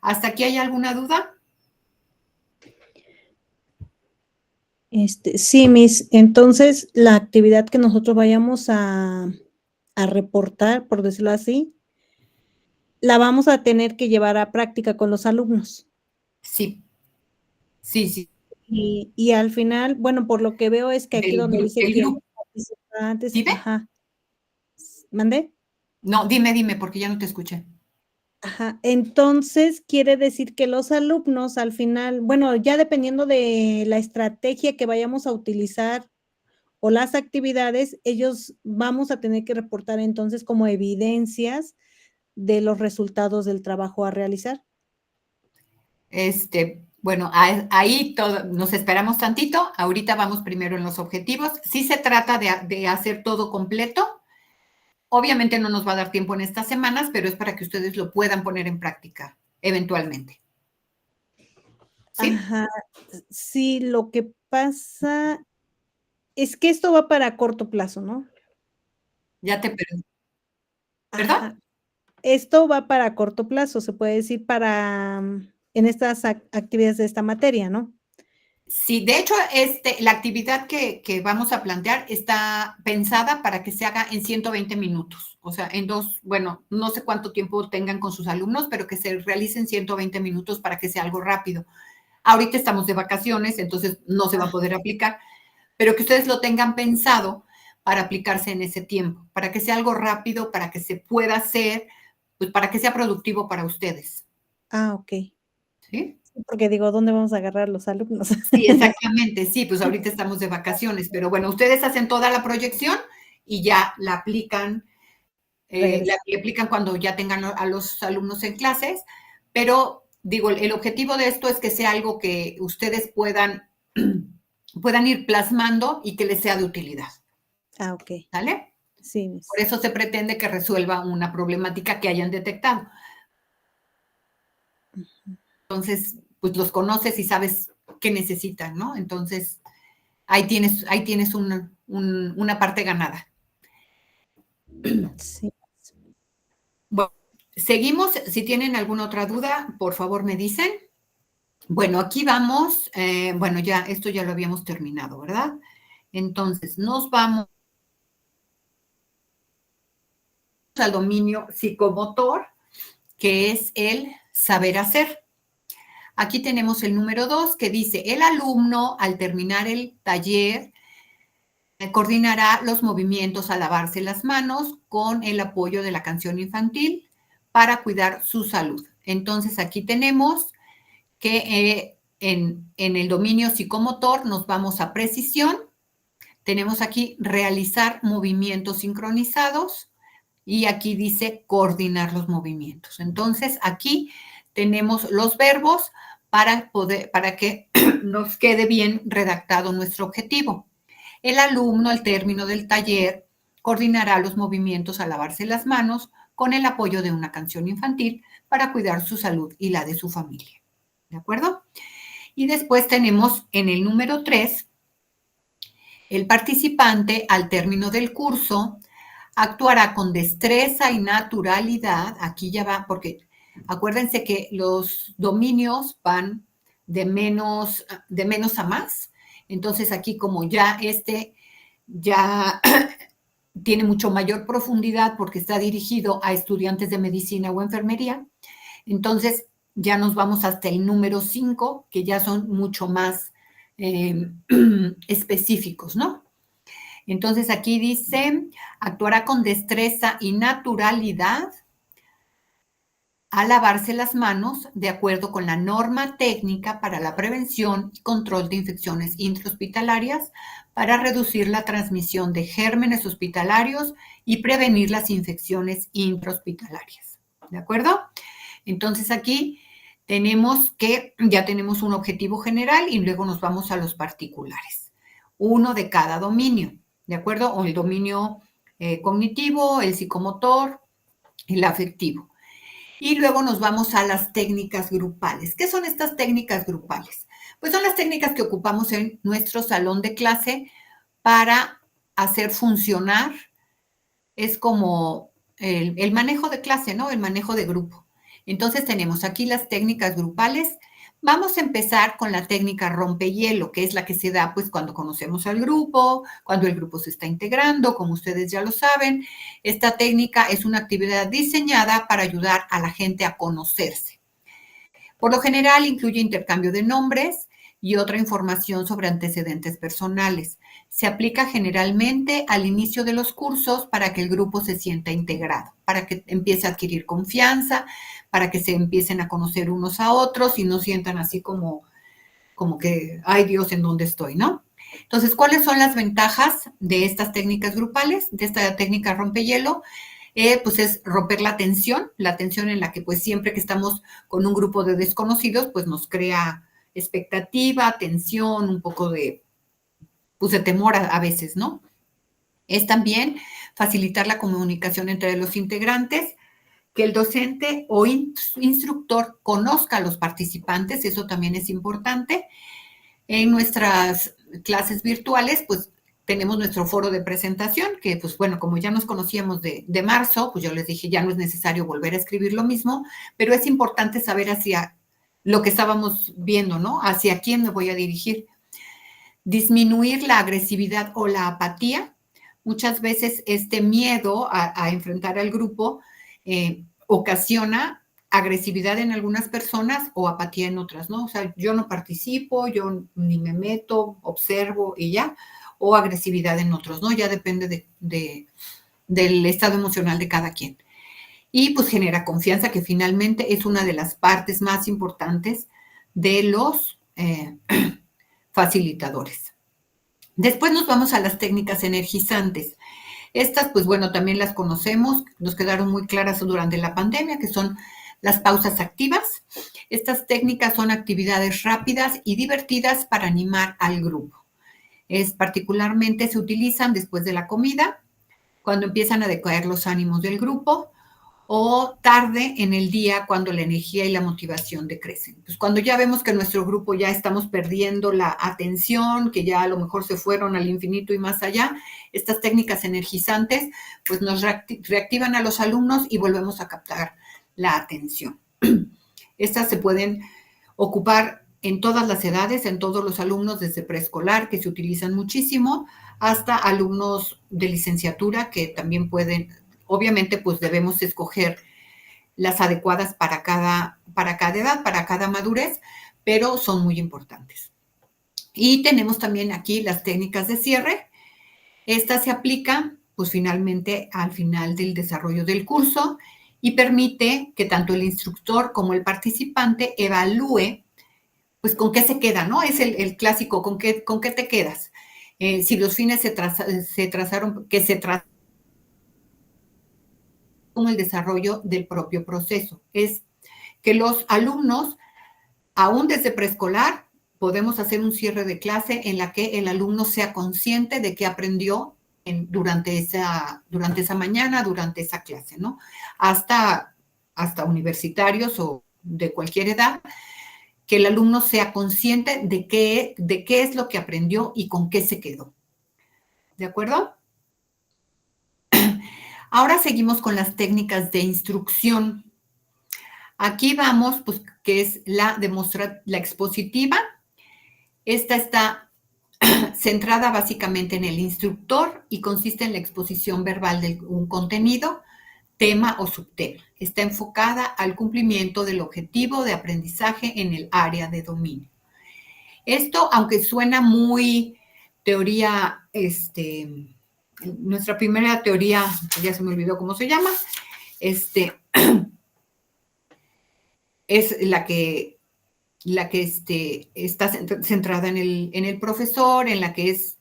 ¿Hasta aquí hay alguna duda? Sí, Miss. Entonces, la actividad que nosotros vayamos a reportar, por decirlo así, la vamos a tener que llevar a práctica con los alumnos. Sí, sí, sí. Y al final, bueno, por lo que veo es que aquí donde dice El que grupo. participantes, ¿Dime? ajá. ¿Mandé? No, dime, porque ya no te escuché. Ajá, entonces quiere decir que los alumnos al final, bueno, ya dependiendo de la estrategia que vayamos a utilizar o las actividades, ellos vamos a tener que reportar entonces como evidencias de los resultados del trabajo a realizar. Bueno, ahí nos esperamos tantito. Ahorita vamos primero en los objetivos. Sí se trata de hacer todo completo. Obviamente no nos va a dar tiempo en estas semanas, pero es para que ustedes lo puedan poner en práctica eventualmente. ¿Sí? Ajá, sí, lo que pasa es que esto va para corto plazo, ¿no? Ya te perdí. ¿Perdón? Ajá, esto va para corto plazo, se puede decir para en estas actividades de esta materia, ¿no? Sí, de hecho, la actividad que vamos a plantear está pensada para que se haga en 120 minutos. O sea, bueno, no sé cuánto tiempo tengan con sus alumnos, pero que se realicen 120 minutos para que sea algo rápido. Ahorita estamos de vacaciones, entonces no se va a poder aplicar, pero que ustedes lo tengan pensado para aplicarse en ese tiempo, para que sea algo rápido, para que se pueda hacer, pues para que sea productivo para ustedes. Ok. ¿Sí? Porque digo, ¿dónde vamos a agarrar los alumnos? Sí, exactamente, sí, pues ahorita estamos de vacaciones, pero bueno, ustedes hacen toda la proyección y ya la aplican, Regresa. le aplican cuando ya tengan a los alumnos en clases, pero digo, el objetivo de esto es que sea algo que ustedes puedan ir plasmando y que les sea de utilidad. Ok. ¿Sale? Sí, Miss. Por eso se pretende que resuelva una problemática que hayan detectado. Entonces, pues los conoces y sabes qué necesitan, ¿no? Entonces, ahí tienes una parte ganada. Sí. Bueno, seguimos. Si tienen alguna otra duda, por favor me dicen. Bueno, aquí vamos. Bueno, ya esto ya lo habíamos terminado, ¿verdad? Entonces, nos vamos al dominio psicomotor, que es el saber hacer. Aquí tenemos el número 2 que dice, el alumno al terminar el taller coordinará los movimientos al lavarse las manos con el apoyo de la canción infantil para cuidar su salud. Entonces aquí tenemos que en el dominio psicomotor nos vamos a precisión. Tenemos aquí realizar movimientos sincronizados y aquí dice coordinar los movimientos. Entonces aquí tenemos los verbos para que nos quede bien redactado nuestro objetivo. El alumno al término del taller coordinará los movimientos al lavarse las manos con el apoyo de una canción infantil para cuidar su salud y la de su familia. ¿De acuerdo? Y después tenemos en el número 3, el participante al término del curso actuará con destreza y naturalidad. Aquí ya va, porque acuérdense que los dominios van de menos a más. Entonces aquí como ya ya tiene mucho mayor profundidad porque está dirigido a estudiantes de medicina o enfermería, entonces ya nos vamos hasta el número 5, que ya son mucho más específicos, ¿no? Entonces aquí dice, actuará con destreza y naturalidad a lavarse las manos de acuerdo con la norma técnica para la prevención y control de infecciones intrahospitalarias para reducir la transmisión de gérmenes hospitalarios y prevenir las infecciones intrahospitalarias. ¿De acuerdo? Entonces aquí ya tenemos un objetivo general y luego nos vamos a los particulares. Uno de cada dominio, ¿de acuerdo? O el dominio cognitivo, el psicomotor, el afectivo. Y luego nos vamos a las técnicas grupales. ¿Qué son estas técnicas grupales? Pues son las técnicas que ocupamos en nuestro salón de clase para hacer funcionar, es como el manejo de clase, ¿no? El manejo de grupo. Entonces tenemos aquí las técnicas grupales. Vamos a empezar con la técnica rompehielo, que es la que se da pues cuando conocemos al grupo, cuando el grupo se está integrando, como ustedes ya lo saben. Esta técnica es una actividad diseñada para ayudar a la gente a conocerse. Por lo general incluye intercambio de nombres y otra información sobre antecedentes personales. Se aplica generalmente al inicio de los cursos para que el grupo se sienta integrado, para que empiece a adquirir confianza, para que se empiecen a conocer unos a otros y no sientan así como que, ay Dios, ¿en dónde estoy, no? Entonces, ¿cuáles son las ventajas de estas técnicas grupales, de esta técnica rompehielo? Pues es romper la tensión en la que pues siempre que estamos con un grupo de desconocidos, pues nos crea expectativa, tensión, un poco de, pues de temor a veces, ¿no? Es también facilitar la comunicación entre los integrantes, que el docente o instructor conozca a los participantes, eso también es importante. En nuestras clases virtuales, pues tenemos nuestro foro de presentación, que pues bueno, como ya nos conocíamos de marzo, pues yo les dije, ya no es necesario volver a escribir lo mismo, pero es importante saber hacia lo que estábamos viendo, ¿no? Hacia quién me voy a dirigir. disminuir la agresividad o la apatía. Muchas veces este miedo a enfrentar al grupo ocasiona agresividad en algunas personas o apatía en otras, ¿no? O sea, yo no participo, yo ni me meto, observo y ya, o agresividad en otros, ¿no? Ya depende del estado emocional de cada quien. Y pues genera confianza, que finalmente es una de las partes más importantes de los facilitadores. Después nos vamos a las técnicas energizantes. Estas, pues bueno, también las conocemos, nos quedaron muy claras durante la pandemia, que son las pausas activas. Estas técnicas son actividades rápidas y divertidas para animar al grupo. Particularmente se utilizan después de la comida, cuando empiezan a decaer los ánimos del grupo, o tarde en el día cuando la energía y la motivación decrecen. Pues cuando ya vemos que nuestro grupo ya estamos perdiendo la atención, que ya a lo mejor se fueron al infinito y más allá, estas técnicas energizantes pues nos reactivan a los alumnos y volvemos a captar la atención. Estas se pueden ocupar en todas las edades, en todos los alumnos, desde preescolar, que se utilizan muchísimo, hasta alumnos de licenciatura, que también pueden. Obviamente, pues debemos escoger las adecuadas para cada edad, para cada madurez, pero son muy importantes. Y tenemos también aquí las técnicas de cierre. Estas se aplican, pues finalmente, al final del desarrollo del curso y permite que tanto el instructor como el participante evalúe, pues con qué se queda, ¿no? Es el clásico, ¿con qué te quedas? Si los fines se trazaron con el desarrollo del propio proceso. Es que los alumnos, aún desde preescolar, podemos hacer un cierre de clase en la que el alumno sea consciente de qué aprendió durante esa mañana, durante esa clase, ¿no? Hasta universitarios o de cualquier edad, que el alumno sea consciente de qué es lo que aprendió y con qué se quedó. ¿De acuerdo? Ahora seguimos con las técnicas de instrucción. Aquí vamos, pues, que es la expositiva. Esta está centrada básicamente en el instructor y consiste en la exposición verbal de un contenido, tema o subtema. Está enfocada al cumplimiento del objetivo de aprendizaje en el área de dominio. Esto, aunque suena muy teoría, nuestra primera teoría, ya se me olvidó cómo se llama, es la que está centrada en el profesor, en la que es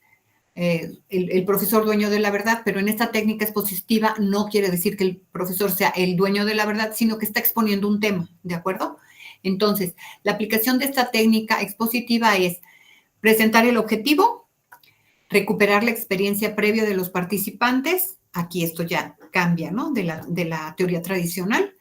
el profesor dueño de la verdad, pero en esta técnica expositiva no quiere decir que el profesor sea el dueño de la verdad, sino que está exponiendo un tema, ¿de acuerdo? Entonces, la aplicación de esta técnica expositiva es presentar el objetivo, recuperar la experiencia previa de los participantes, aquí esto ya cambia, ¿no? De la teoría tradicional,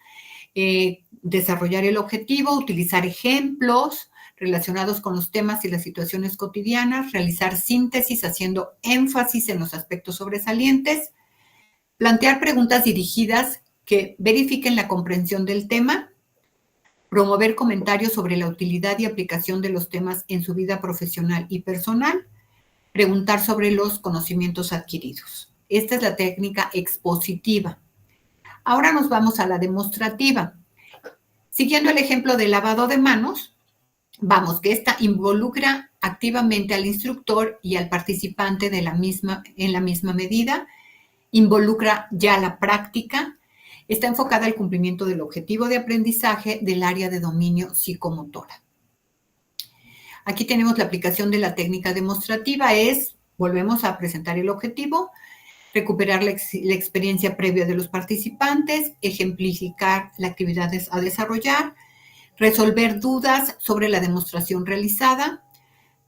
desarrollar el objetivo, utilizar ejemplos relacionados con los temas y las situaciones cotidianas, realizar síntesis haciendo énfasis en los aspectos sobresalientes, plantear preguntas dirigidas que verifiquen la comprensión del tema, promover comentarios sobre la utilidad y aplicación de los temas en su vida profesional y personal, preguntar sobre los conocimientos adquiridos. Esta es la técnica expositiva. Ahora nos vamos a la demostrativa. Siguiendo el ejemplo del lavado de manos, vamos, que esta involucra activamente al instructor y al participante en la misma medida, involucra ya la práctica, está enfocada al cumplimiento del objetivo de aprendizaje del área de dominio psicomotora. Aquí tenemos la aplicación de la técnica demostrativa, volvemos a presentar el objetivo, recuperar la experiencia previa de los participantes, ejemplificar la actividad a desarrollar, resolver dudas sobre la demostración realizada,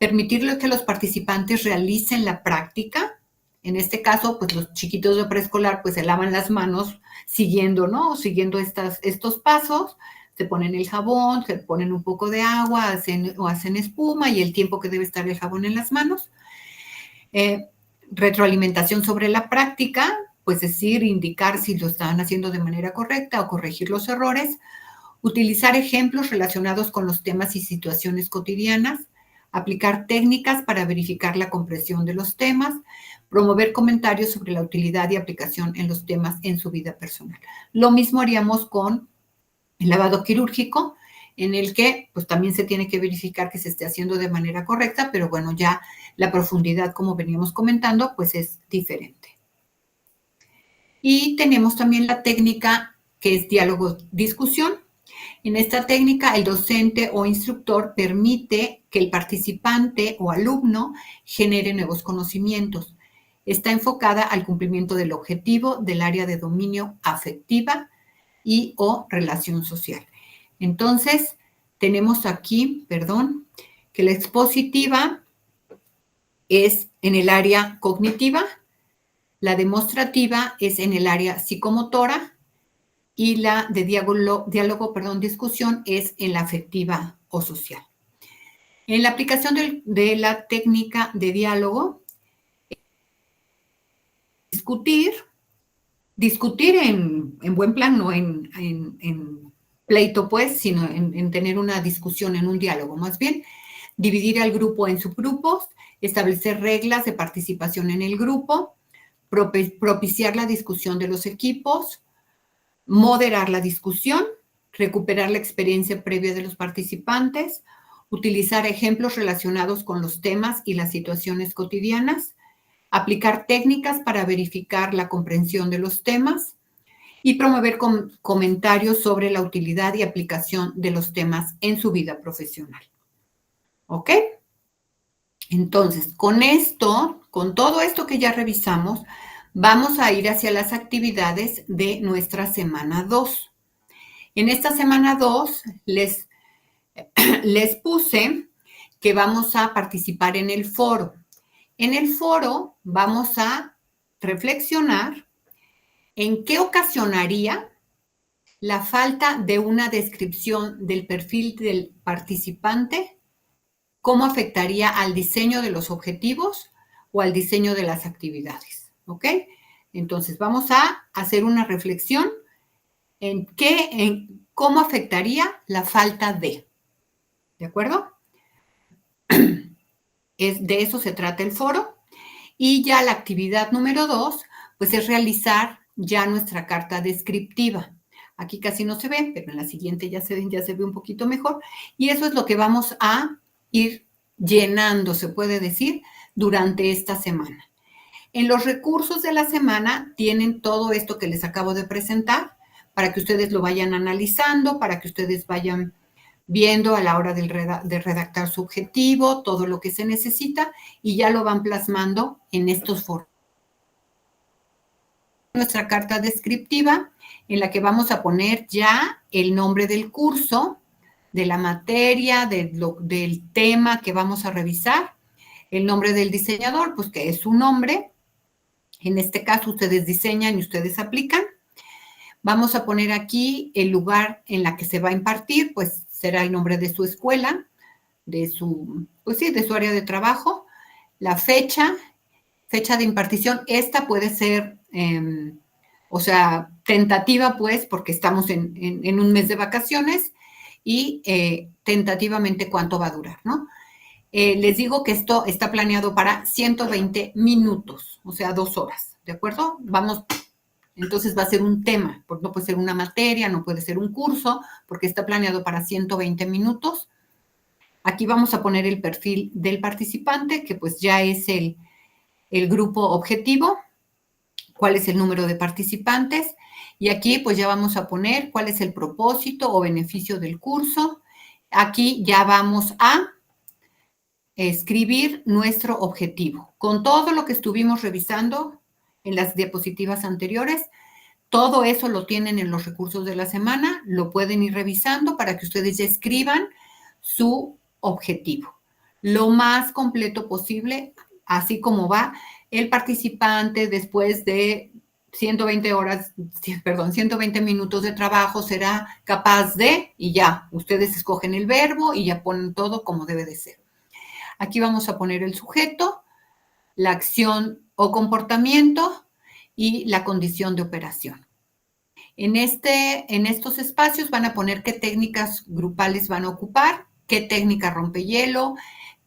permitirle que los participantes realicen la práctica. En este caso, pues los chiquitos de preescolar pues se lavan las manos siguiendo, ¿no? Siguiendo estos pasos. Se ponen el jabón, se ponen un poco de agua, hacen espuma y el tiempo que debe estar el jabón en las manos. Retroalimentación sobre la práctica, pues decir, indicar si lo estaban haciendo de manera correcta o corregir los errores. Utilizar ejemplos relacionados con los temas y situaciones cotidianas, aplicar técnicas para verificar la comprensión de los temas, promover comentarios sobre la utilidad y aplicación en los temas en su vida personal. Lo mismo haríamos con el lavado quirúrgico, en el que pues también se tiene que verificar que se esté haciendo de manera correcta, pero bueno, ya la profundidad, como veníamos comentando, pues es diferente. Y tenemos también la técnica que es diálogo-discusión. En esta técnica, el docente o instructor permite que el participante o alumno genere nuevos conocimientos. Está enfocada al cumplimiento del objetivo del área de dominio afectiva y o relación social. Entonces, tenemos aquí, que la expositiva es en el área cognitiva, la demostrativa es en el área psicomotora y la de discusión es en la afectiva o social. En la aplicación de la técnica de diálogo, discutir en buen plan, no en pleito, pues, sino en tener una discusión, en un diálogo, más bien, dividir al grupo en subgrupos, establecer reglas de participación en el grupo, propiciar la discusión de los equipos, moderar la discusión, recuperar la experiencia previa de los participantes, utilizar ejemplos relacionados con los temas y las situaciones cotidianas, aplicar técnicas para verificar la comprensión de los temas y promover comentarios sobre la utilidad y aplicación de los temas en su vida profesional. ¿Ok? Entonces, con todo esto que ya revisamos, vamos a ir hacia las actividades de nuestra semana 2. En esta semana 2 les puse que vamos a participar en el foro. En el foro vamos a reflexionar en qué ocasionaría la falta de una descripción del perfil del participante, cómo afectaría al diseño de los objetivos o al diseño de las actividades, ¿ok? Entonces, vamos a hacer una reflexión en cómo afectaría la falta ¿de acuerdo? De eso se trata el foro. Y ya la actividad número 2, pues es realizar ya nuestra carta descriptiva. Aquí casi no se ve, pero en la siguiente ya se ve un poquito mejor. Y eso es lo que vamos a ir llenando, se puede decir, durante esta semana. En los recursos de la semana tienen todo esto que les acabo de presentar para que ustedes lo vayan analizando, para que ustedes vayan viendo a la hora de redactar su objetivo, todo lo que se necesita y ya lo van plasmando en estos foros. Nuestra carta descriptiva en la que vamos a poner ya el nombre del curso, de la materia, del tema que vamos a revisar, el nombre del diseñador, pues que es su nombre. En este caso ustedes diseñan y ustedes aplican. Vamos a poner aquí el lugar en la que se va a impartir, pues será el nombre de su escuela, de su área de trabajo, la fecha de impartición. Esta puede ser, tentativa, pues, porque estamos en un mes de vacaciones y tentativamente cuánto va a durar, ¿no? Les digo que esto está planeado para 120 minutos, o sea, 2 horas, ¿de acuerdo? Entonces va a ser un tema, porque no puede ser una materia, no puede ser un curso, porque está planeado para 120 minutos. Aquí vamos a poner el perfil del participante, que pues ya es el grupo objetivo, cuál es el número de participantes, y aquí pues ya vamos a poner cuál es el propósito o beneficio del curso. Aquí ya vamos a escribir nuestro objetivo. Con todo lo que estuvimos revisando en las diapositivas anteriores, todo eso lo tienen en los recursos de la semana, lo pueden ir revisando para que ustedes ya escriban su objetivo. Lo más completo posible, así como va el participante después de 120 minutos de trabajo será capaz de, y ya, ustedes escogen el verbo y ya ponen todo como debe de ser. Aquí vamos a poner el sujeto, la acción o comportamiento y la condición de operación. En estos espacios van a poner qué técnicas grupales van a ocupar, qué técnica rompehielo,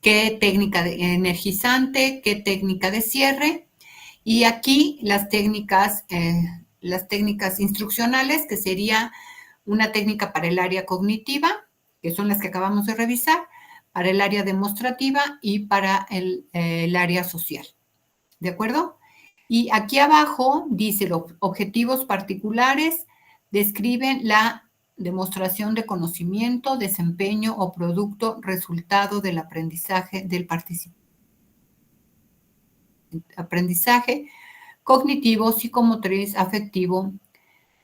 qué técnica energizante, qué técnica de cierre, y aquí las técnicas instruccionales, que sería una técnica para el área cognitiva, que son las que acabamos de revisar, para el área demostrativa y para el área social. ¿De acuerdo? Y aquí abajo dice los objetivos particulares describen la demostración de conocimiento, desempeño o producto resultado del aprendizaje del participante. Aprendizaje cognitivo, psicomotriz, afectivo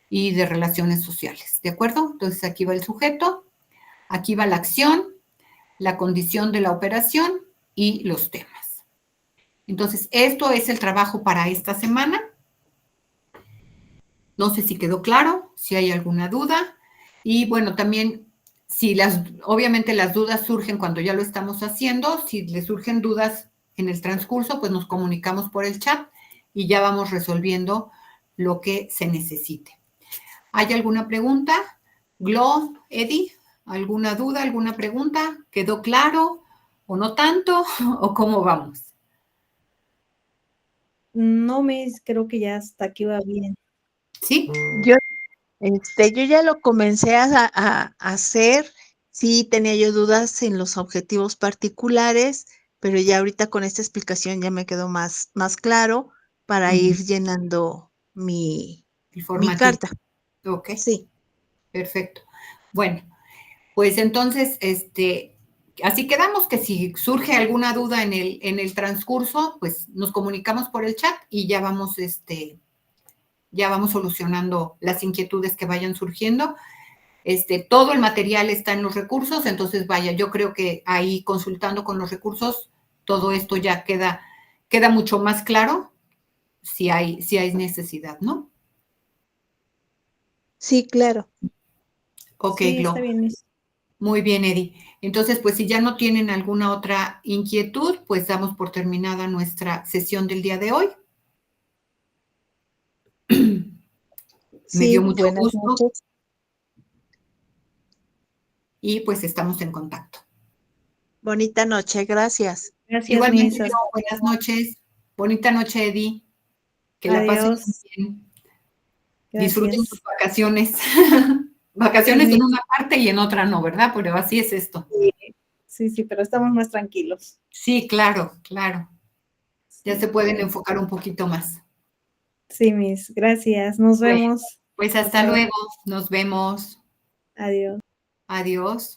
y de relaciones sociales. ¿De acuerdo? Entonces aquí va el sujeto, aquí va la acción, la condición de la operación y los temas. Entonces, esto es el trabajo para esta semana. No sé si quedó claro, si hay alguna duda. Y bueno, también, obviamente las dudas surgen cuando ya lo estamos haciendo. Si les surgen dudas en el transcurso, pues nos comunicamos por el chat y ya vamos resolviendo lo que se necesite. ¿Hay alguna pregunta? Glo, Eddie, ¿alguna duda, alguna pregunta? ¿Quedó claro o no tanto? ¿O cómo vamos? No, Miss, creo que ya hasta aquí va bien. ¿Sí? Yo ya lo comencé a hacer. Sí, tenía yo dudas en los objetivos particulares, pero ya ahorita con esta explicación ya me quedó más claro para ir llenando mi carta. Ok. Sí. Perfecto. Bueno, pues entonces, así quedamos, que si surge alguna duda en el transcurso, pues nos comunicamos por el chat y ya vamos solucionando las inquietudes que vayan surgiendo. Todo el material está en los recursos, entonces vaya, yo creo que ahí consultando con los recursos, todo esto ya queda mucho más claro si hay necesidad, ¿no? Sí, claro. Ok, Sí, Glo. está bien, Miss. Muy bien, Eddie. Entonces, pues si ya no tienen alguna otra inquietud, pues damos por terminada nuestra sesión del día de hoy. Me dio mucho buenas gusto. noches. Y pues estamos en contacto. Bonita noche, gracias. Gracias, Igualmente, Miss. Glo, buenas noches. Bonita noche, Eddie. Que la pasen muy Adiós. bien. Gracias. Disfruten sus vacaciones. Sí, Vacaciones en Miss. una parte y en otra no, ¿verdad? Pero así es esto. Sí, pero estamos más tranquilos. Sí, claro, claro. Ya Sí, se pueden enfocar un poquito más. sí, Miss. Gracias. Nos Bueno, vemos. pues hasta luego. Nos vemos. Adiós. Adiós.